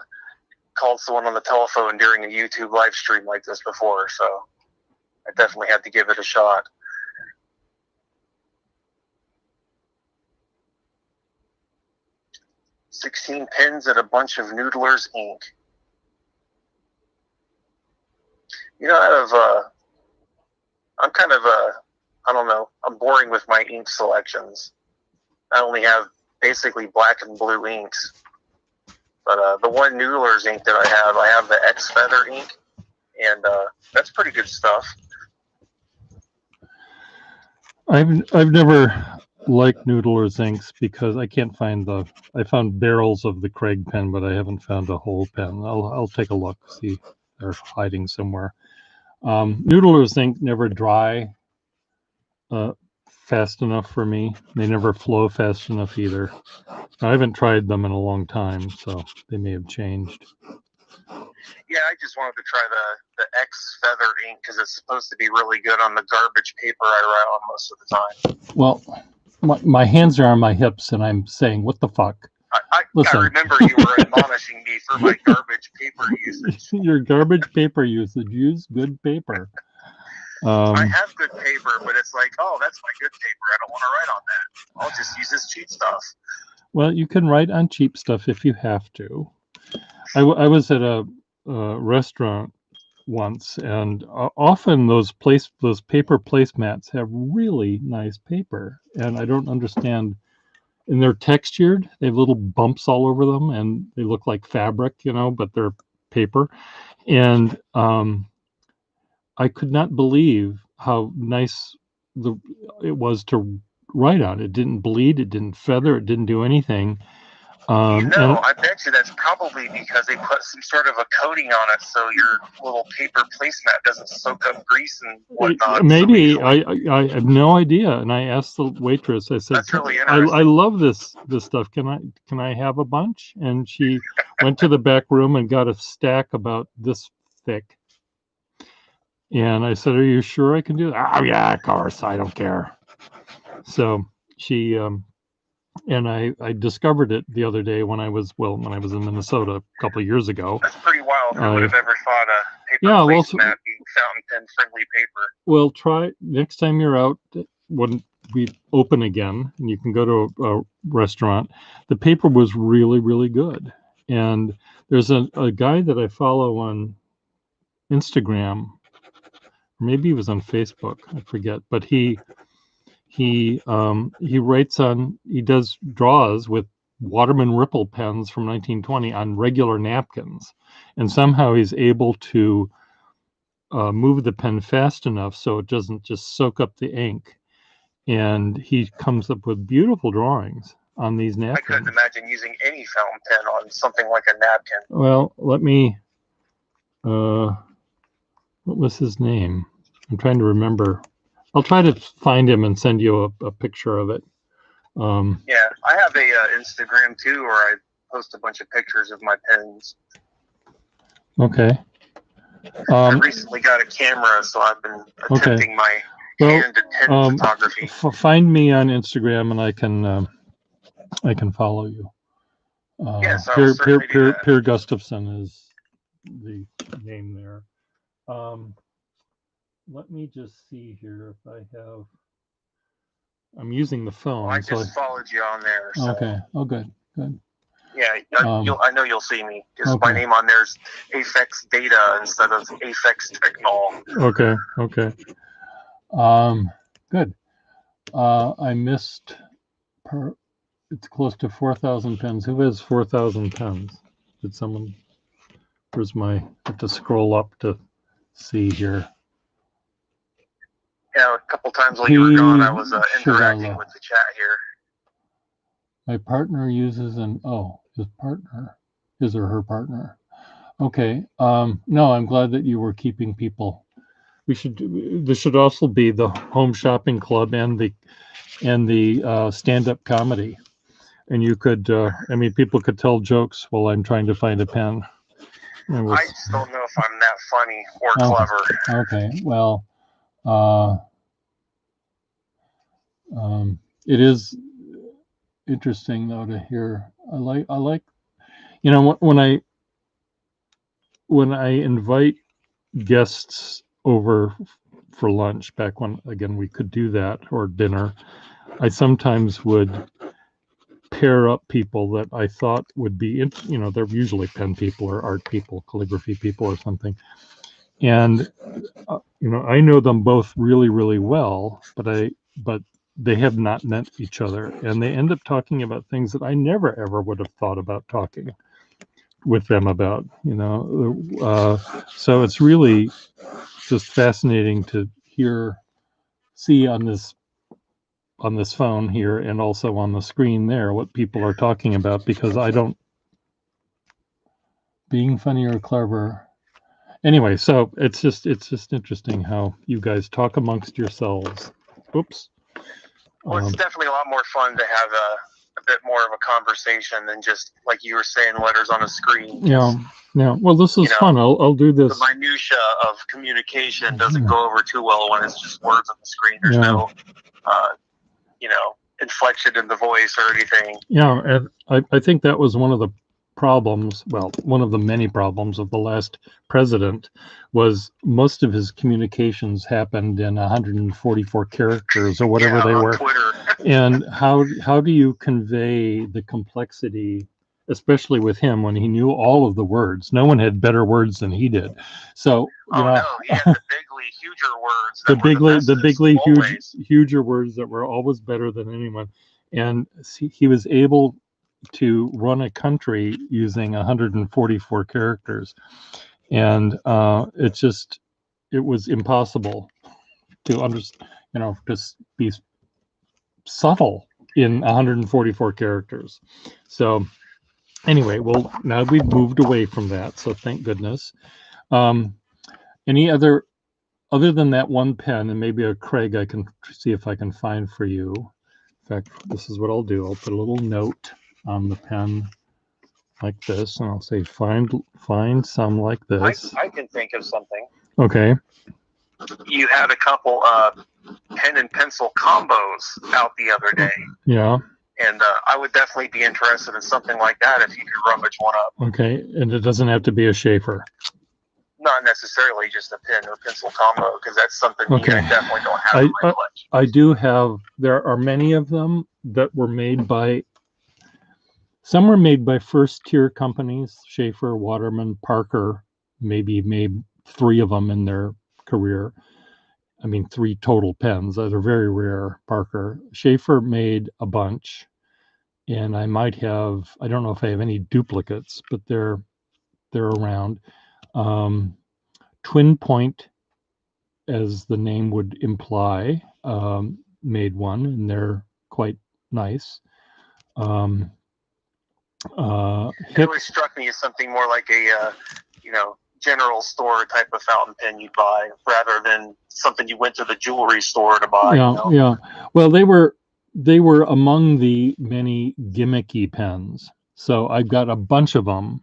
called someone on the telephone during a YouTube live stream like this before, so I definitely had to give it a shot. "16 pens and a bunch of Noodler's ink." You know, I'm kind of I don't know, I'm boring with my ink selections. I only have basically black and blue inks. But the one Noodler's ink that I have the X Feather ink, and that's pretty good stuff.
I've never liked Noodler's inks because I can't find I found barrels of the Craig pen, but I haven't found a whole pen. I'll take a look, see if they're hiding somewhere. Noodler's ink never dry fast enough for me. They never flow fast enough either. I haven't tried them in a long time, so they may have changed.
Yeah, I just wanted to try the X Feather ink because it's supposed to be really good on the garbage paper I write on most of the time.
Well, my hands are on my hips, and I'm saying, what the fuck?
I remember you were admonishing me for my garbage paper usage.
Your garbage paper usage. Use good paper.
I have good paper, but it's like, oh, that's my good paper. I don't want to write on that. I'll just use this cheap stuff.
Well, you can write on cheap stuff if you have to. I was at a restaurant once, and often those paper placemats have really nice paper, and I don't understand. And they're textured. They have little bumps all over them, and they look like fabric, but they're paper. And I could not believe how nice it was to write on. It didn't bleed. It didn't feather. It didn't do anything.
I bet you that's probably because they put some sort of a coating on it so your little paper placemat doesn't soak up grease and whatnot.
Maybe. So I have no idea. And I asked the waitress, I said,
that's really interesting.
I love this stuff. Can I have a bunch? And she went to the back room and got a stack about this thick. And I said, are you sure I can do that? Oh, yeah, of course. I don't care. So she... and I discovered it the other day when I was in Minnesota a couple of years ago.
That's pretty wild. Who would have ever thought a paper placemat being fountain pen friendly paper?
Well, try next time you're out when we open again and you can go to a restaurant. The paper was really, really good. And there's a guy that I follow on Instagram, maybe he was on Facebook, I forget, but he does draws with Waterman Ripple pens from 1920 on regular napkins, and somehow he's able to move the pen fast enough so it doesn't just soak up the ink, and he comes up with beautiful drawings on these napkins.
I couldn't imagine using any fountain pen on something like a napkin.
Well, let me what was his name? I'm trying to remember. I'll try to find him and send you a picture of it.
Yeah, I have a Instagram too, where I post a bunch of pictures of my pens.
Okay.
I recently got a camera, so I've been attempting my hand at pen photography.
Find me on Instagram, and I can follow you.
Yes, I will certainly do that.
Pierre Gustafson is the name there. Let me just see here if I have. I'm using the phone.
Well, I just followed you on there. So.
Okay. Oh, good.
Yeah, I know you'll see me because my name on there's Aphex Data instead of Aphex Technol.
Okay. Good. I missed. It's close to 4,000 pens. Who has 4,000 pens? Did someone? Where's my? I have to scroll up to see here.
Yeah, a couple times while you were gone, I was interacting with the chat here.
My partner uses his or her partner. Okay. No, I'm glad that you were keeping people. This should also be the home shopping club and the stand-up comedy. And you could, people could tell jokes while I'm trying to find a pen.
I just don't know if I'm that funny or clever.
Okay. Well, it is interesting though to hear. I like, when I invite guests over for lunch, back when again we could do that, or dinner, I sometimes would pair up people that I thought would be, they're usually pen people or art people, calligraphy people or something. And, I know them both really, really well, but they have not met each other, and they end up talking about things that I never ever would have thought about talking with them about, so it's really just fascinating to see on this phone here and also on the screen there what people are talking about, because being funny or clever. Anyway, so it's just interesting how you guys talk amongst yourselves. Oops.
Well, it's definitely a lot more fun to have a bit more of a conversation than just, like you were saying, letters on a screen.
Yeah. Well, this is fun. I'll do this.
The minutia of communication doesn't go over too well when it's just words on the screen. There's no, inflection in the voice or anything.
Yeah, and I think that was one of the problems, one of the many problems of the last president, was most of his communications happened in 144 characters or whatever they were.
Twitter.
And how do you convey the complexity, especially with him when he knew all of the words? No one had better words than he did. So
he had the bigly, huger words.
The bigly, huger words that were always better than anyone. And he was able to run a country using 144 characters, and it was impossible to understand, to be subtle in 144 characters. So anyway, well, now we've moved away from that, so thank goodness. Any other than that one pen, and maybe a Craig, I can see if I can find for you. In fact, this is what I'll do. I'll put a little note on the pen like this, and I'll say find some like this.
I can think of something.
Okay.
You had a couple pen and pencil combos out the other day.
Yeah.
And I would definitely be interested in something like that if you could rummage one up.
Okay, and it doesn't have to be a Schaefer.
Not necessarily just a pen or pencil combo, because that's something I definitely don't have in my collection.
I do have. There are many of them that were made by. Some were made by first-tier companies. Schaefer, Waterman, Parker, maybe made 3 of them in their career. 3 total pens. Those are very rare. Parker. Schaefer made a bunch, and I might have. I don't know if I have any duplicates, but they're around. Twin Point, as the name would imply, made one, and they're quite nice.
It always struck me as something more like a general store type of fountain pen you'd buy, rather than something you went to the jewelry store to buy.
Yeah. Well, they were among the many gimmicky pens. So I've got a bunch of them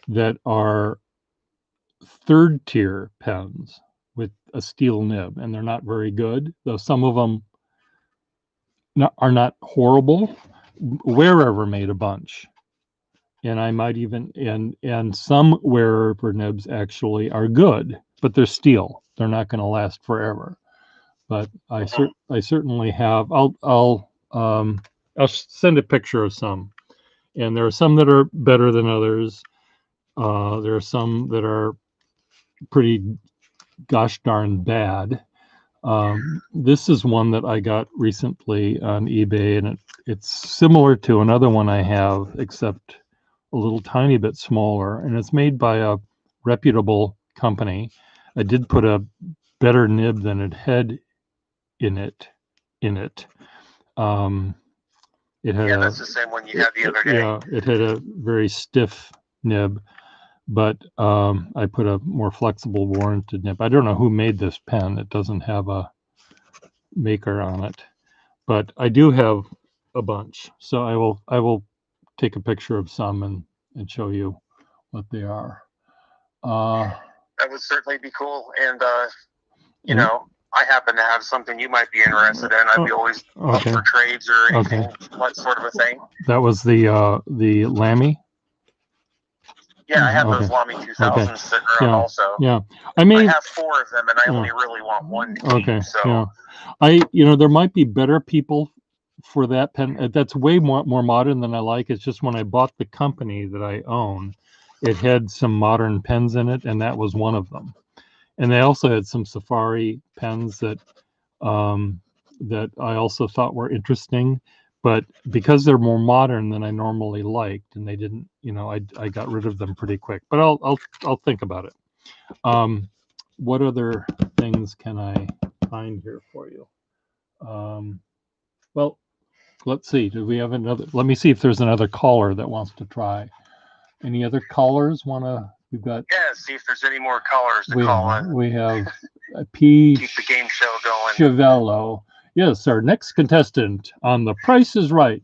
that are third tier pens with a steel nib, and they're not very good, though some of them are not horrible. Wearever made a bunch, and I might even and some Wearever nibs actually are good, but they're steel. They're not going to last forever. But I certainly have. I'll send a picture of some, and there are some that are better than others. There are some that are pretty gosh darn bad. This is one that I got recently on eBay, and it's similar to another one I have, except a little tiny bit smaller, and it's made by a reputable company. I did put a better nib than it had in it. It had
that's the same one you had the other day.
Yeah, it had a very stiff nib, but I put a more flexible warranted nib. I don't know who made this pen. It doesn't have a maker on it, but I do have a bunch. So I will take a picture of some and show you what they are.
That would certainly be cool. And you know, I happen to have something you might be interested in. I'd be always up for trades or anything, what sort of a thing.
That was the Lamy.
Yeah, I have those Lamy 2000s sitting around also.
Yeah,
I have 4 of them, and I only really want one to keep. So
there might be better people for that pen. That's way more modern than I like. It's just when I bought the company that I own, it had some modern pens in it, and that was one of them. And they also had some Safari pens that that I also thought were interesting, but because they're more modern than I normally liked, and they didn't, I got rid of them pretty quick. But I'll think about it. What other things can I find here for you? Well, let's see. Do we have another? Let me see if there's another caller that wants to try. Any other callers want to? We've got.
Yeah, see if there's any more callers to call in.
We have P.
Keep the game show going.
Chiavello. Yes, our next contestant on The Price is Right.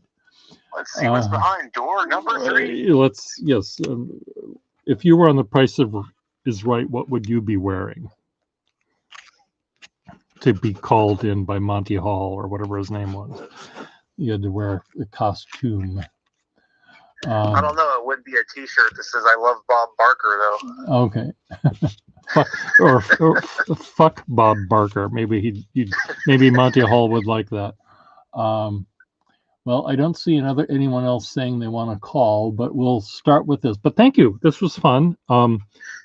Let's see what's behind door number 3.
Yes. If you were on The Price is Right, what would you be wearing to be called in by Monty Hall or whatever his name was? You had to wear a costume.
I don't know. It wouldn't be a T-shirt that says "I love Bob Barker," though.
Okay. or fuck Bob Barker. Maybe maybe Monty Hall would like that. Well, I don't see anyone else saying they want to call, but we'll start with this. But thank you. This was fun.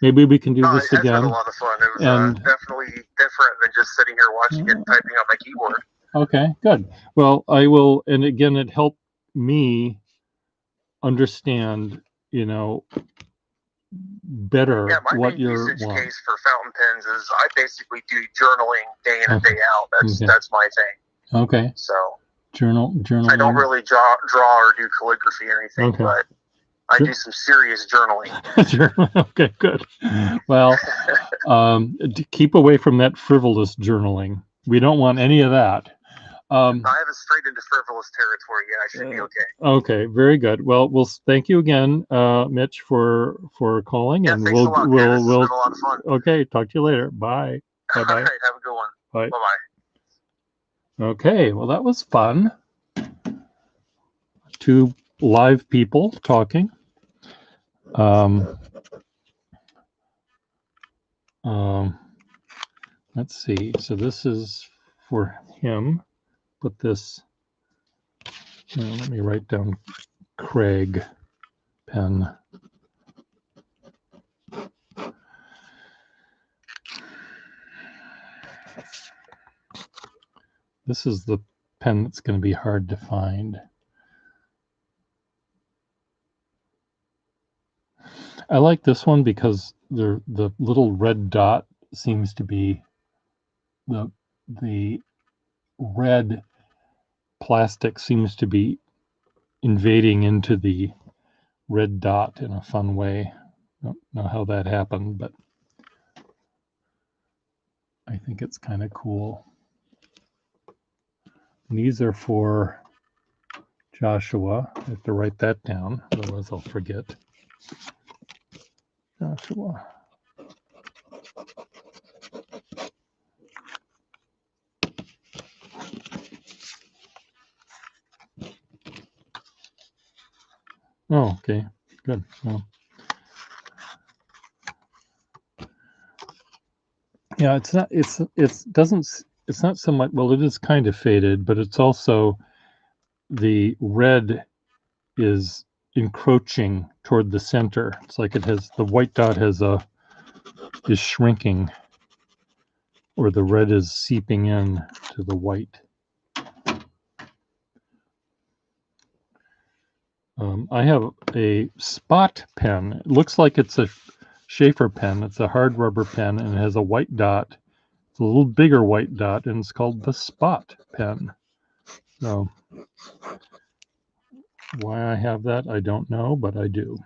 Maybe we can do this again.
It was a lot of fun. It was definitely different than just sitting here watching it and typing on my keyboard.
Okay, good. Well, I will, and again, it helped me understand, better what your
usage case for fountain pens is I basically do journaling day in and day out. That's my thing.
Okay.
So
journaling.
I don't really draw or do calligraphy or anything, but I do some serious journaling.
Okay, good. Well, keep away from that frivolous journaling. We don't want any of that.
I haven't strayed into frivolous territory yet. I should be okay.
Okay, very good. Well, we'll thank you again, Mitch, for calling, and
thanks a lot,
we'll
it's been a lot of fun.
Okay, talk to you later. Bye. Bye.
All right, have a good one.
Bye.
Bye.
Okay, well, that was fun. 2 live people talking. Let's see. So this is for him. Put this. Let me write down Craig pen. This is the pen that's going to be hard to find. I like this one because the little red dot seems to be the red plastic seems to be invading into the red dot in a fun way. I don't know how that happened, but I think it's kind of cool. And these are for Joshua. I have to write that down, otherwise I'll forget. Joshua. Oh, okay, good. Well, yeah, it's not. It's not so much. Well, it is kind of faded, but it's also the red is encroaching toward the center. It's like it has the white dot is shrinking, or the red is seeping in to the white. I have a spot pen. It looks like it's a Schaefer pen. It's a hard rubber pen and it has a white dot. It's a little bigger white dot, and it's called the Spot pen. So why I have that, I don't know, but I do.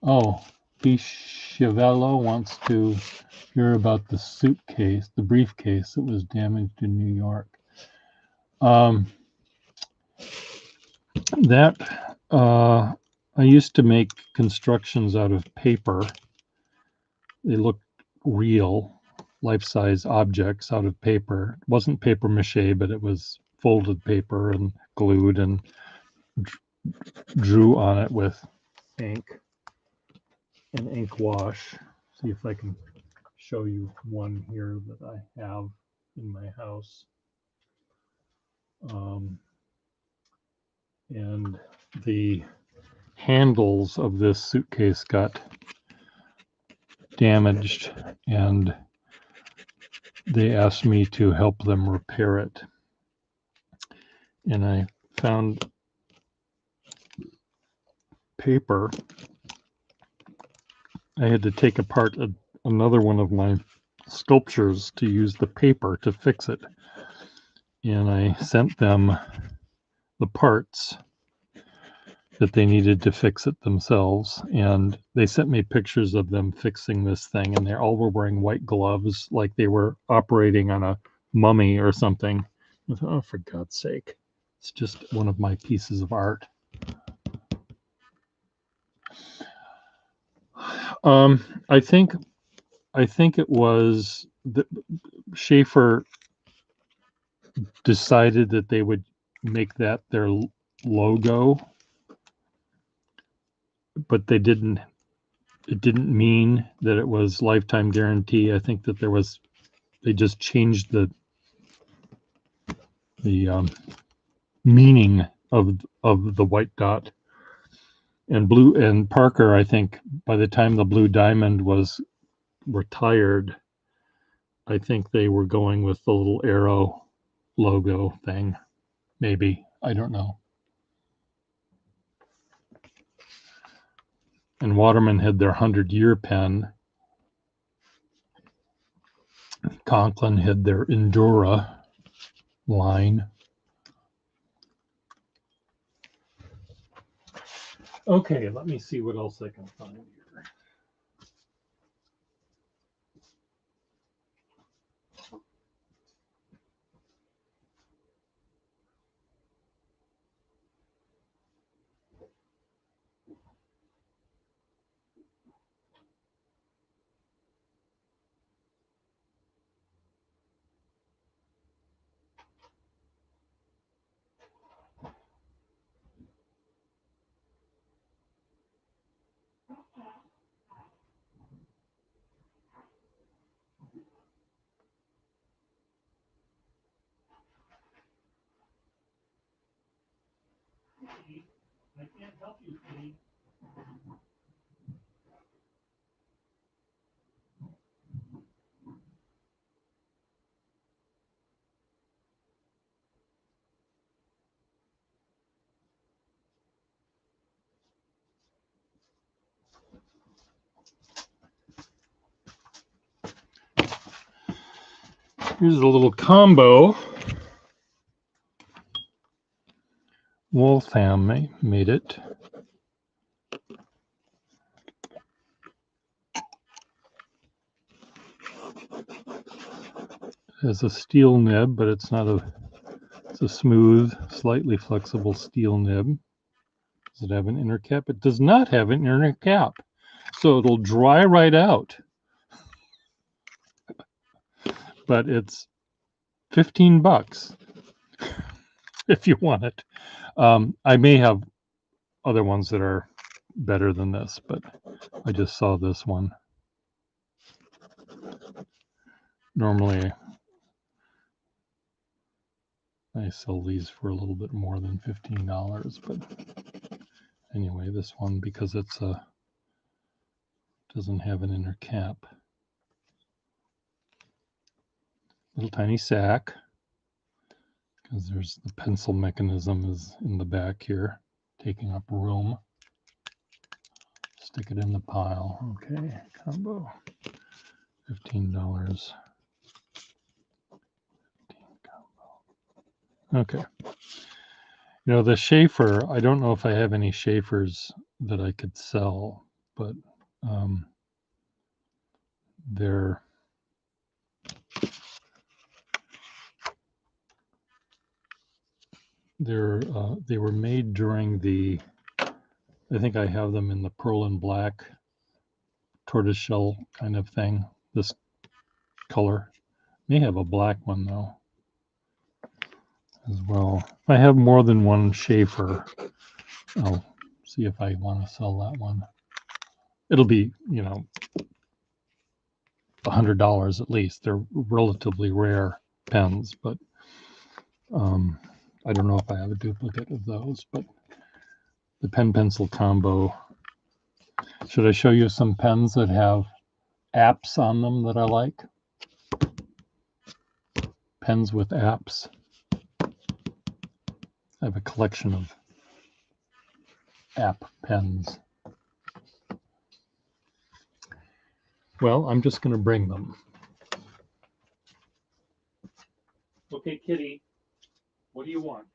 Oh, Bishavello wants to hear about the suitcase, the briefcase that was damaged in New York. I used to make constructions out of paper. They looked real, life-size objects out of paper. It wasn't paper mache, but it was folded paper and glued, and drew on it with ink and ink wash. See if I can show you one here that I have in my house. And the handles of this suitcase got damaged, and they asked me to help them repair it. And I found paper. I had to take apart another one of my sculptures to use the paper to fix it. And I sent them the parts that they needed to fix it themselves. And they sent me pictures of them fixing this thing, and they all were wearing white gloves like they were operating on a mummy or something. I thought, oh, for God's sake. It's just one of my pieces of art. I think it was that Schaefer decided that they would make that their logo, but it didn't mean that it was lifetime guarantee. I think that they just changed the meaning of the white dot. And Parker, I think by the time the Blue Diamond was retired, I think they were going with the little arrow logo thing. Maybe, I don't know. And Waterman had their 100-year pen. Conklin had their Endura line. Okay, let me see what else I can find here. I can't help you, Steve. Here's a little combo. Wolfham made it. has a steel nib, but it's not it's a smooth, slightly flexible steel nib. Does it have an inner cap? It does not have an inner cap. So it'll dry right out. But it's $15 if you want it. I may have other ones that are better than this, but I just saw this one. Normally, I sell these for a little bit more than $15, but anyway, this one, because it's doesn't have an inner cap. Little tiny sack, because there's the pencil mechanism is in the back here, taking up room. Stick it in the pile. Okay, combo, $15. Okay. You know, the Schaefer, I don't know if I have any Schaefers that I could sell, but they're they were made during the, I think I have them in the pearl and black tortoiseshell kind of thing, this color. May have a black one though as well. If I have more than one Schaefer, I'll see if I want to sell that one. It'll be, you know, $100 at least. They're relatively rare pens, but I don't know if I have a duplicate of those, but the pen pencil combo. Should I show you some pens that have apps on them that I like? Pens with apps. I have a collection of app pens. Well, I'm just going to bring them. Okay, Kitty, what do you want?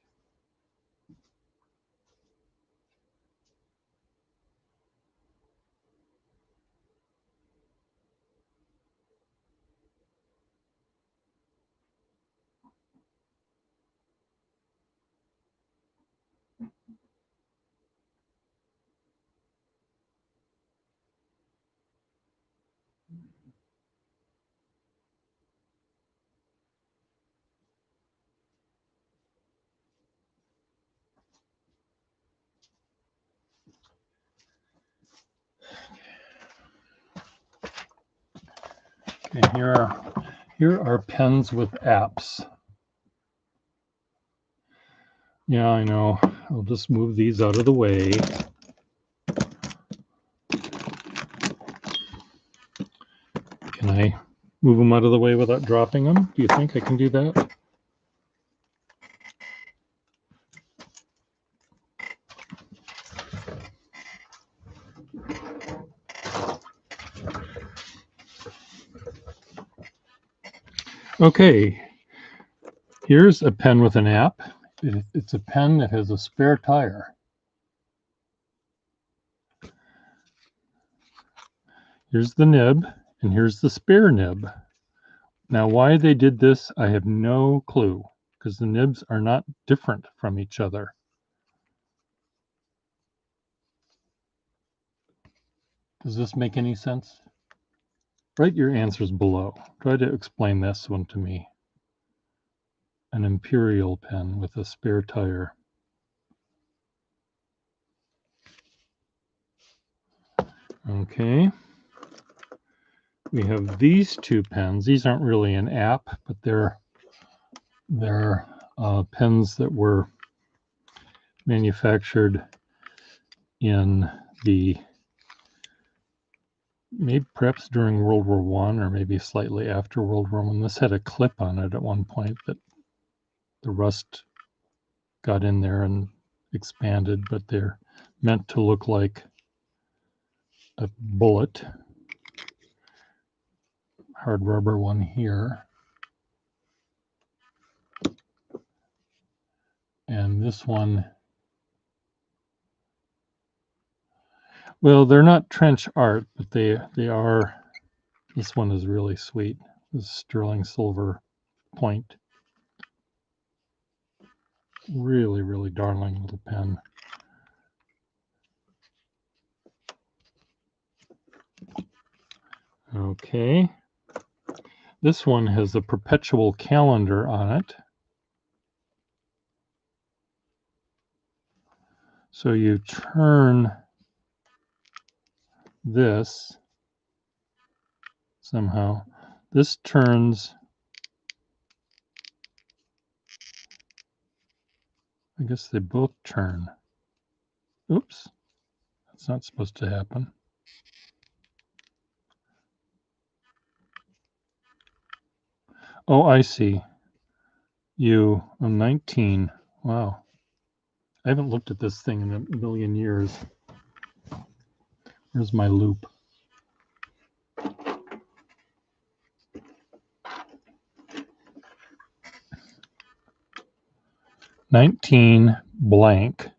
Okay, here are pens with apps. Yeah, I know. I'll just move these out of the way. Can I move them out of the way without dropping them? Do you think I can do that? Okay, here's a pen with an app. It's a pen that has a spare tire. Here's the nib, and here's the spare nib. Now, why they did this, I have no clue, because the nibs are not different from each other. Does this make any sense? Write your answers below. Try to explain this one to me. An imperial pen with a spare tire. Okay. We have these two pens. These aren't really an app, but they're pens that were manufactured in the, maybe perhaps during World War I or maybe slightly after World War I. This had a clip on it at one point that the rust got in there and expanded, but they're meant to look like a bullet. Hard rubber one here. And this one, well, they're not trench art, but they are, this one is really sweet. This sterling silver point. Really, really darling little pen. Okay. This one has a perpetual calendar on it. So you turn this somehow. This turns, I guess they both turn. Oops, that's not supposed to happen. Oh, I see. You, 19. Wow. I haven't looked at this thing in a million years. Where's my loop? $19 blank.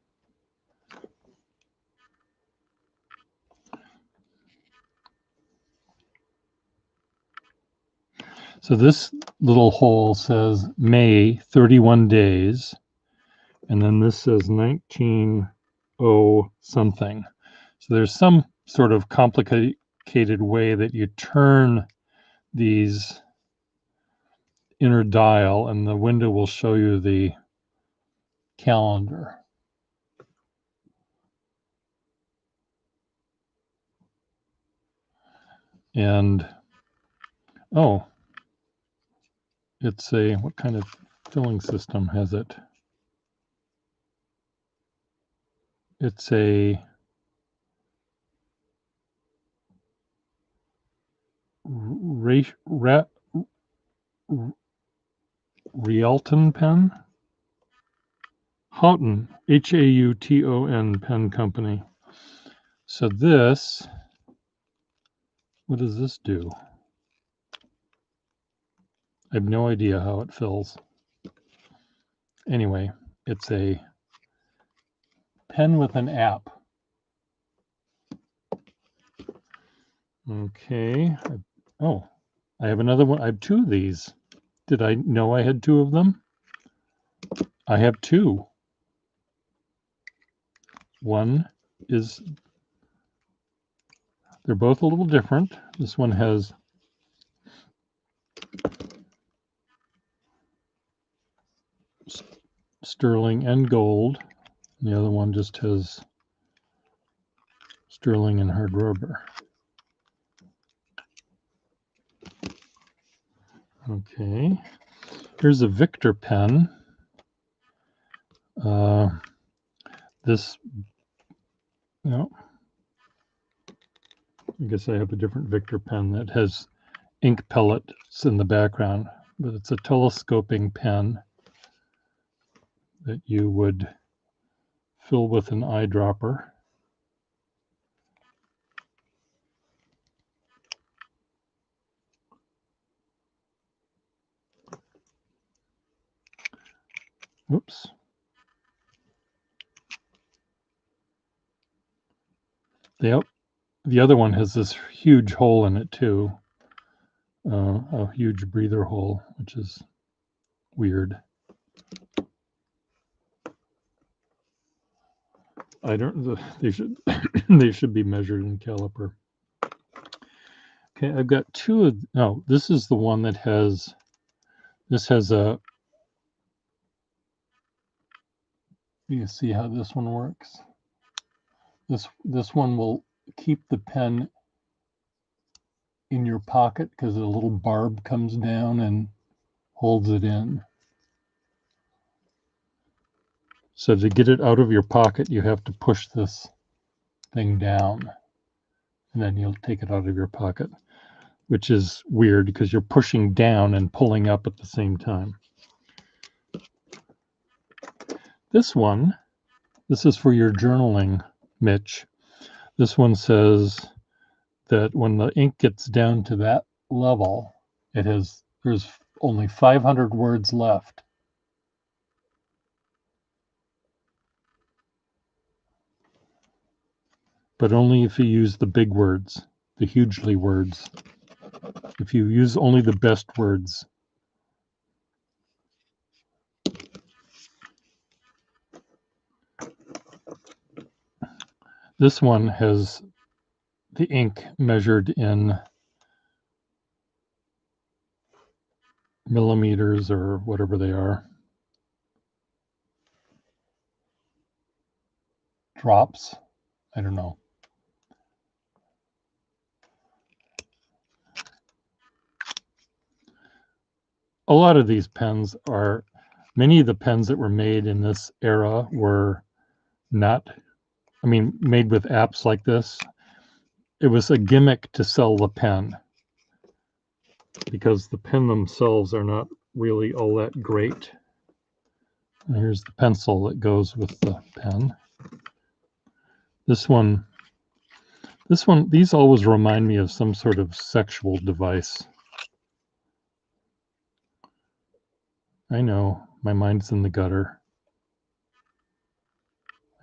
So this little hole says May 31 days, and then this says 19 something. So there's some sort of complicated way that you turn these inner dial, and the window will show you the calendar. And oh, it's a, what kind of filling system has it? It's a Rialton pen? Houghton, Hauton pen company. So this, what does this do? I have no idea how it fills. Anyway, it's a pen with an app. Okay. Oh, I have another one. I have two of these. Did I know I had two of them? I have two. One is, they're both a little different. This one has sterling and gold. The other one just has sterling and hard rubber. Okay, here's a Victor pen. This, no, I guess I have a different Victor pen that has ink pellets in the background, but it's a telescoping pen that you would fill with an eyedropper. Oops. The other one has this huge hole in it too, a huge breather hole, which is weird. I don't. They should they should be measured in caliper. Okay, I've got two of. No, this is the one that has. This has a. You can see how this one works. This one will keep the pen in your pocket because a little barb comes down and holds it in. So to get it out of your pocket, you have to push this thing down, and then you'll take it out of your pocket, which is weird because you're pushing down and pulling up at the same time. This one, this is for your journaling, Mitch. This one says that when the ink gets down to that level, there's only 500 words left. But only if you use the big words, the hugely words. If you use only the best words, This one has the ink measured in millimeters or whatever they are. Drops. I don't know. A lot of these pens are, many of the pens that were made in this era were not, I mean, made with apps like this. It was a gimmick to sell the pen because the pen themselves are not really all that great. And here's the pencil that goes with the pen. This one, these always remind me of some sort of sexual device. I know, my mind's in the gutter.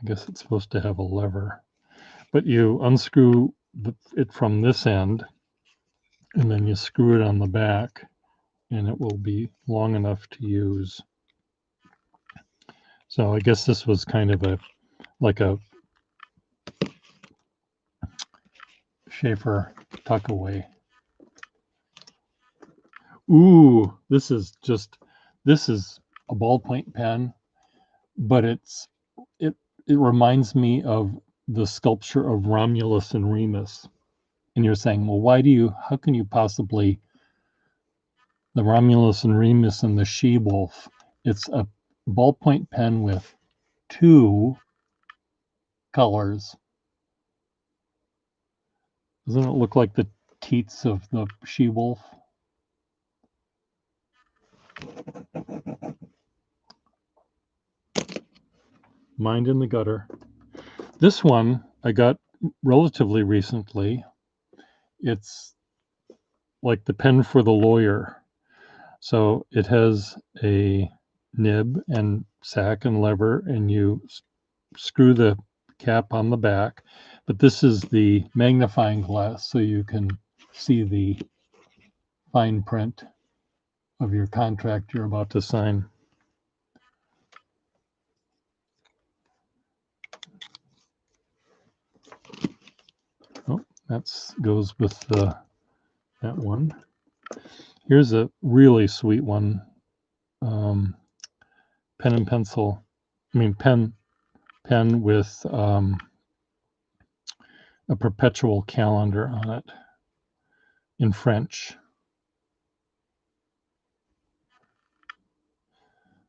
I guess it's supposed to have a lever. But you unscrew it from this end, and then you screw it on the back, and it will be long enough to use. So I guess this was kind of like a Schaefer tuck away. Ooh, this is a ballpoint pen, but it reminds me of the sculpture of Romulus and Remus. And you're saying, well, how can you possibly, the Romulus and Remus and the she-wolf, it's a ballpoint pen with two colors. Doesn't it look like the teats of the she-wolf? Mind in the gutter. This one I got relatively recently. It's like the pen for the lawyer. So it has a nib and sack and lever, and you screw the cap on the back. But this is the magnifying glass, so you can see the fine print of your contract you're about to sign. Oh, that goes with that one. Here's a really sweet one. Pen and pencil. I mean, pen with a perpetual calendar on it in French.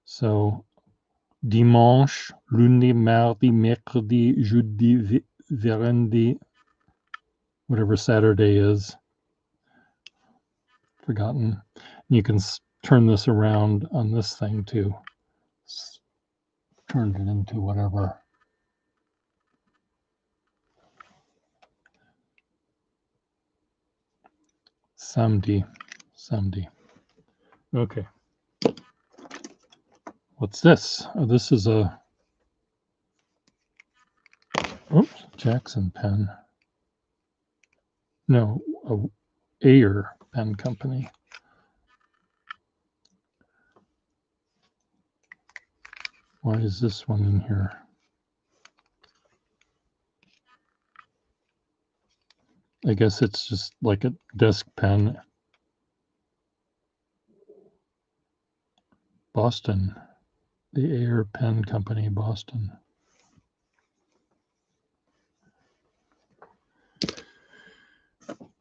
So, dimanche, lundi, mardi, mercredi, jeudi, vendredi, whatever Saturday is. Forgotten. You can turn this around on this thing too. Turn it into whatever. Samedi. Okay. What's this? Oh, this is a Jackson pen. No, a Ayer pen company. Why is this one in here? I guess it's just like a desk pen. Boston. The Ayer Pen Company, Boston.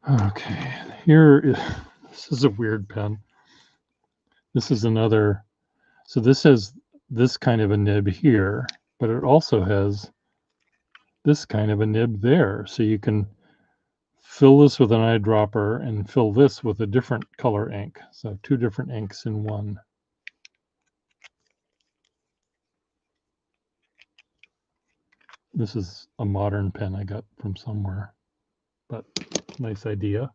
Okay, this is a weird pen. This is another, so this has this kind of a nib here, but it also has this kind of a nib there. So you can fill this with an eyedropper and fill this with a different color ink. So two different inks in one. This is a modern pen I got from somewhere, but nice idea.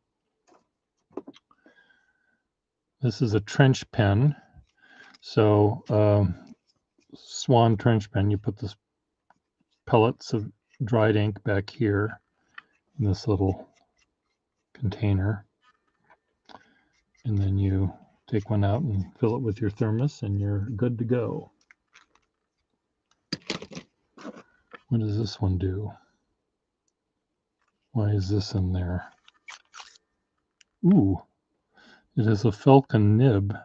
This is a trench pen. So Swan trench pen, you put this pellets of dried ink back here in this little container. And then you take one out and fill it with your thermos and you're good to go. What does this one do? Why is this in there? Ooh, it is a Falcon nib.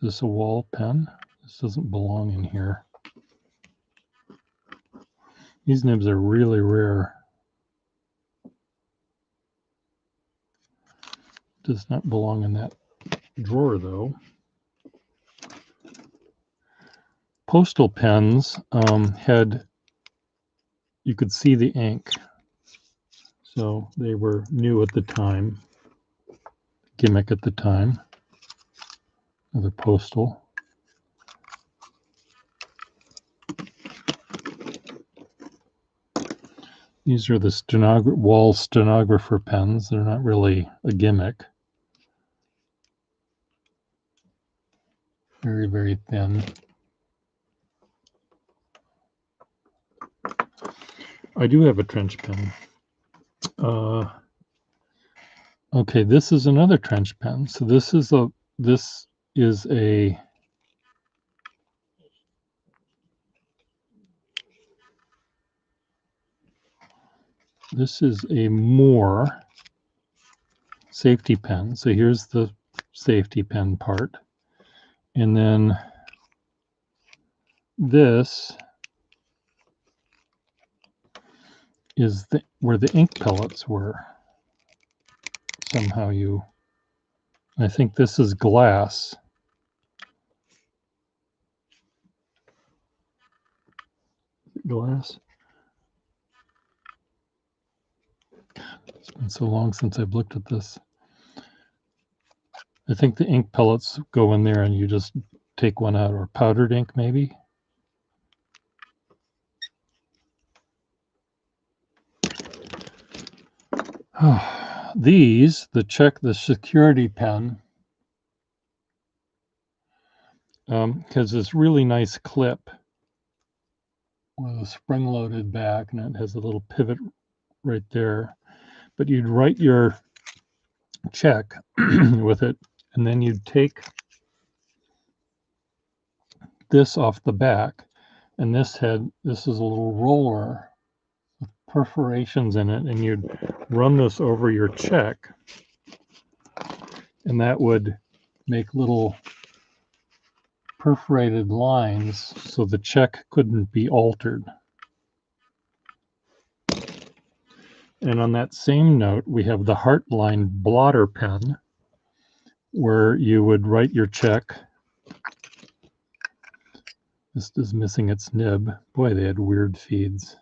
Is this a wall pen? This doesn't belong in here. These nibs are really rare. Does not belong in that drawer though. Postal pens had, you could see the ink. So they were new at the time, gimmick at the time. Another postal. These are the wall stenographer pens. They're not really a gimmick. Very, very thin. I do have a trench pen. Okay, this is another trench pen. So this is a Moore safety pen. So here's the safety pen part. And then this is where the ink pellets were. Somehow I think this is glass. Glass. It's been so long since I've looked at this. I think the ink pellets go in there and you just take one out, or powdered ink maybe. These, the security pen, has this really nice clip with a spring-loaded back, and it has a little pivot right there. But you'd write your check with it, and then you'd take this off the back, and this is a little roller with perforations in it, and you'd run this over your check, and that would make little perforated lines so the check couldn't be altered. And on that same note, we have the Heartline blotter pen, where you would write your check. This is missing its nib. Boy, they had weird feeds.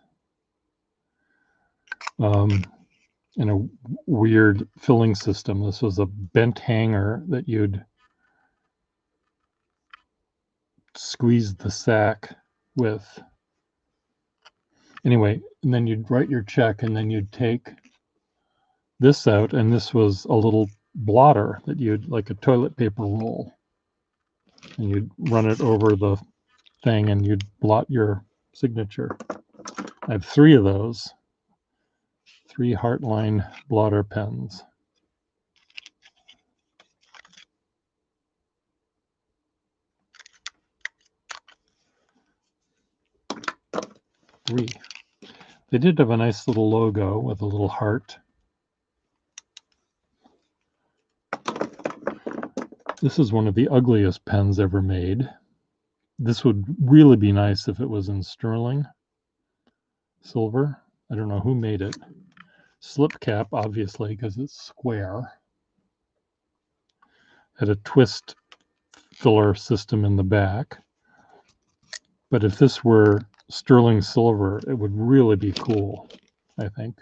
And a weird filling system. This was a bent hanger that you'd squeeze the sack with. Anyway, and then you'd write your check, and then you'd take this out, and this was a little blotter that you'd, like a toilet paper roll, and you'd run it over the thing and you'd blot your signature. I have 3 of those. 3 Heartline blotter pens. They did have a nice little logo with a little heart. This is one of the ugliest pens ever made. This would really be nice if it was in sterling silver. I don't know who made it. Slip cap, obviously, because it's square. Had a twist filler system in the back. But if this were sterling silver, it would really be cool, I think.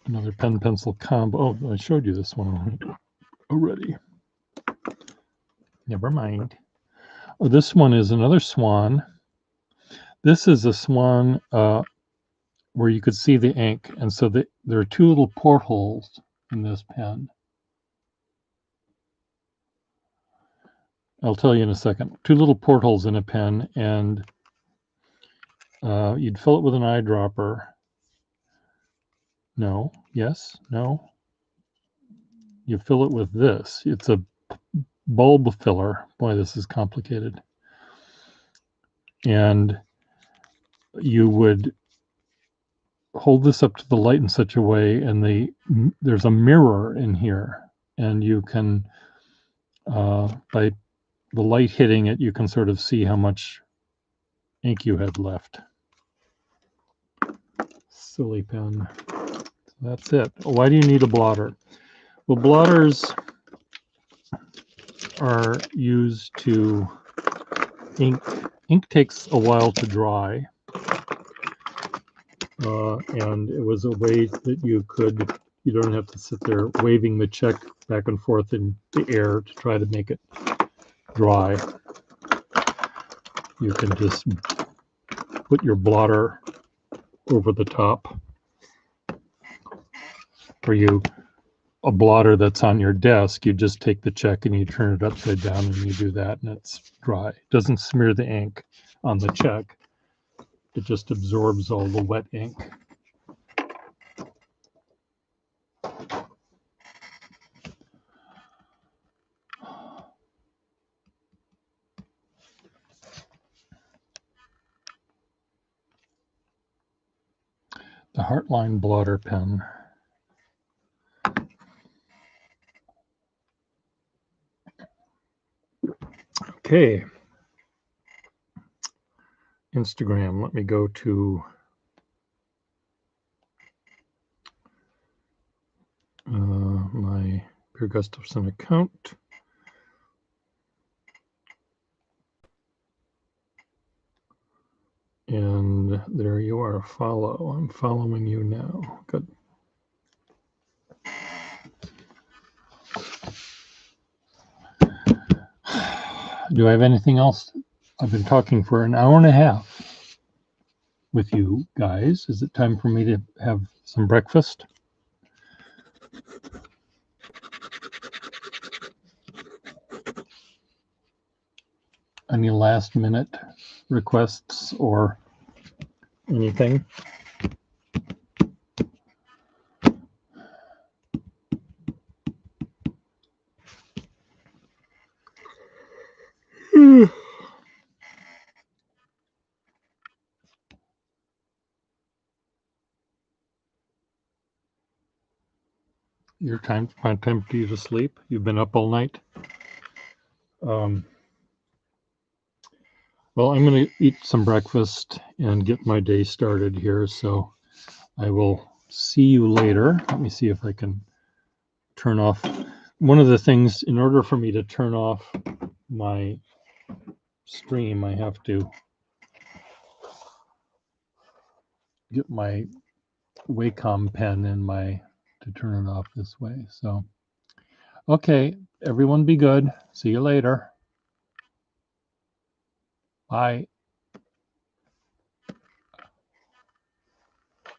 Another pen pencil combo. Oh, I showed you this one already. Never mind. Oh, this one is another swan. This is a swan where you could see the ink, and so there are 2 little portholes in this pen. I'll tell you in a second. 2 little portholes in a pen, and you'd fill it with an eyedropper. No, yes, no. you fill it with this. It's a bulb filler. Boy, this is complicated. And you would hold this up to the light in such a way, and there's a mirror in here, and you can, by the light hitting it, you can sort of see how much ink you had left. Silly pen. That's it. Why do you need a blotter? Well, blotters are used to ink. Ink takes a while to dry. And it was a way that you don't have to sit there waving the check back and forth in the air to try to make it dry. You can just put your blotter over the top. For a blotter that's on your desk, you just take the check and you turn it upside down and you do that, and it's dry. It doesn't smear the ink on the check. It just absorbs all the wet ink. The Heartline blotter pen. Okay. Instagram. Let me go to my Peer Gustafson account. And there you are. Follow. I'm following you now. Good. Do I have anything else? I've been talking for an hour and a half with you guys. Is it time for me to have some breakfast? Any last minute requests or anything? Time for you to sleep? You've been up all night? Well, I'm going to eat some breakfast and get my day started here, so I will see you later. Let me see if I can turn off. One of the things, in order for me to turn off my stream, I have to get my Wacom pen to turn it off this way. So, okay, everyone be good. See you later. Bye.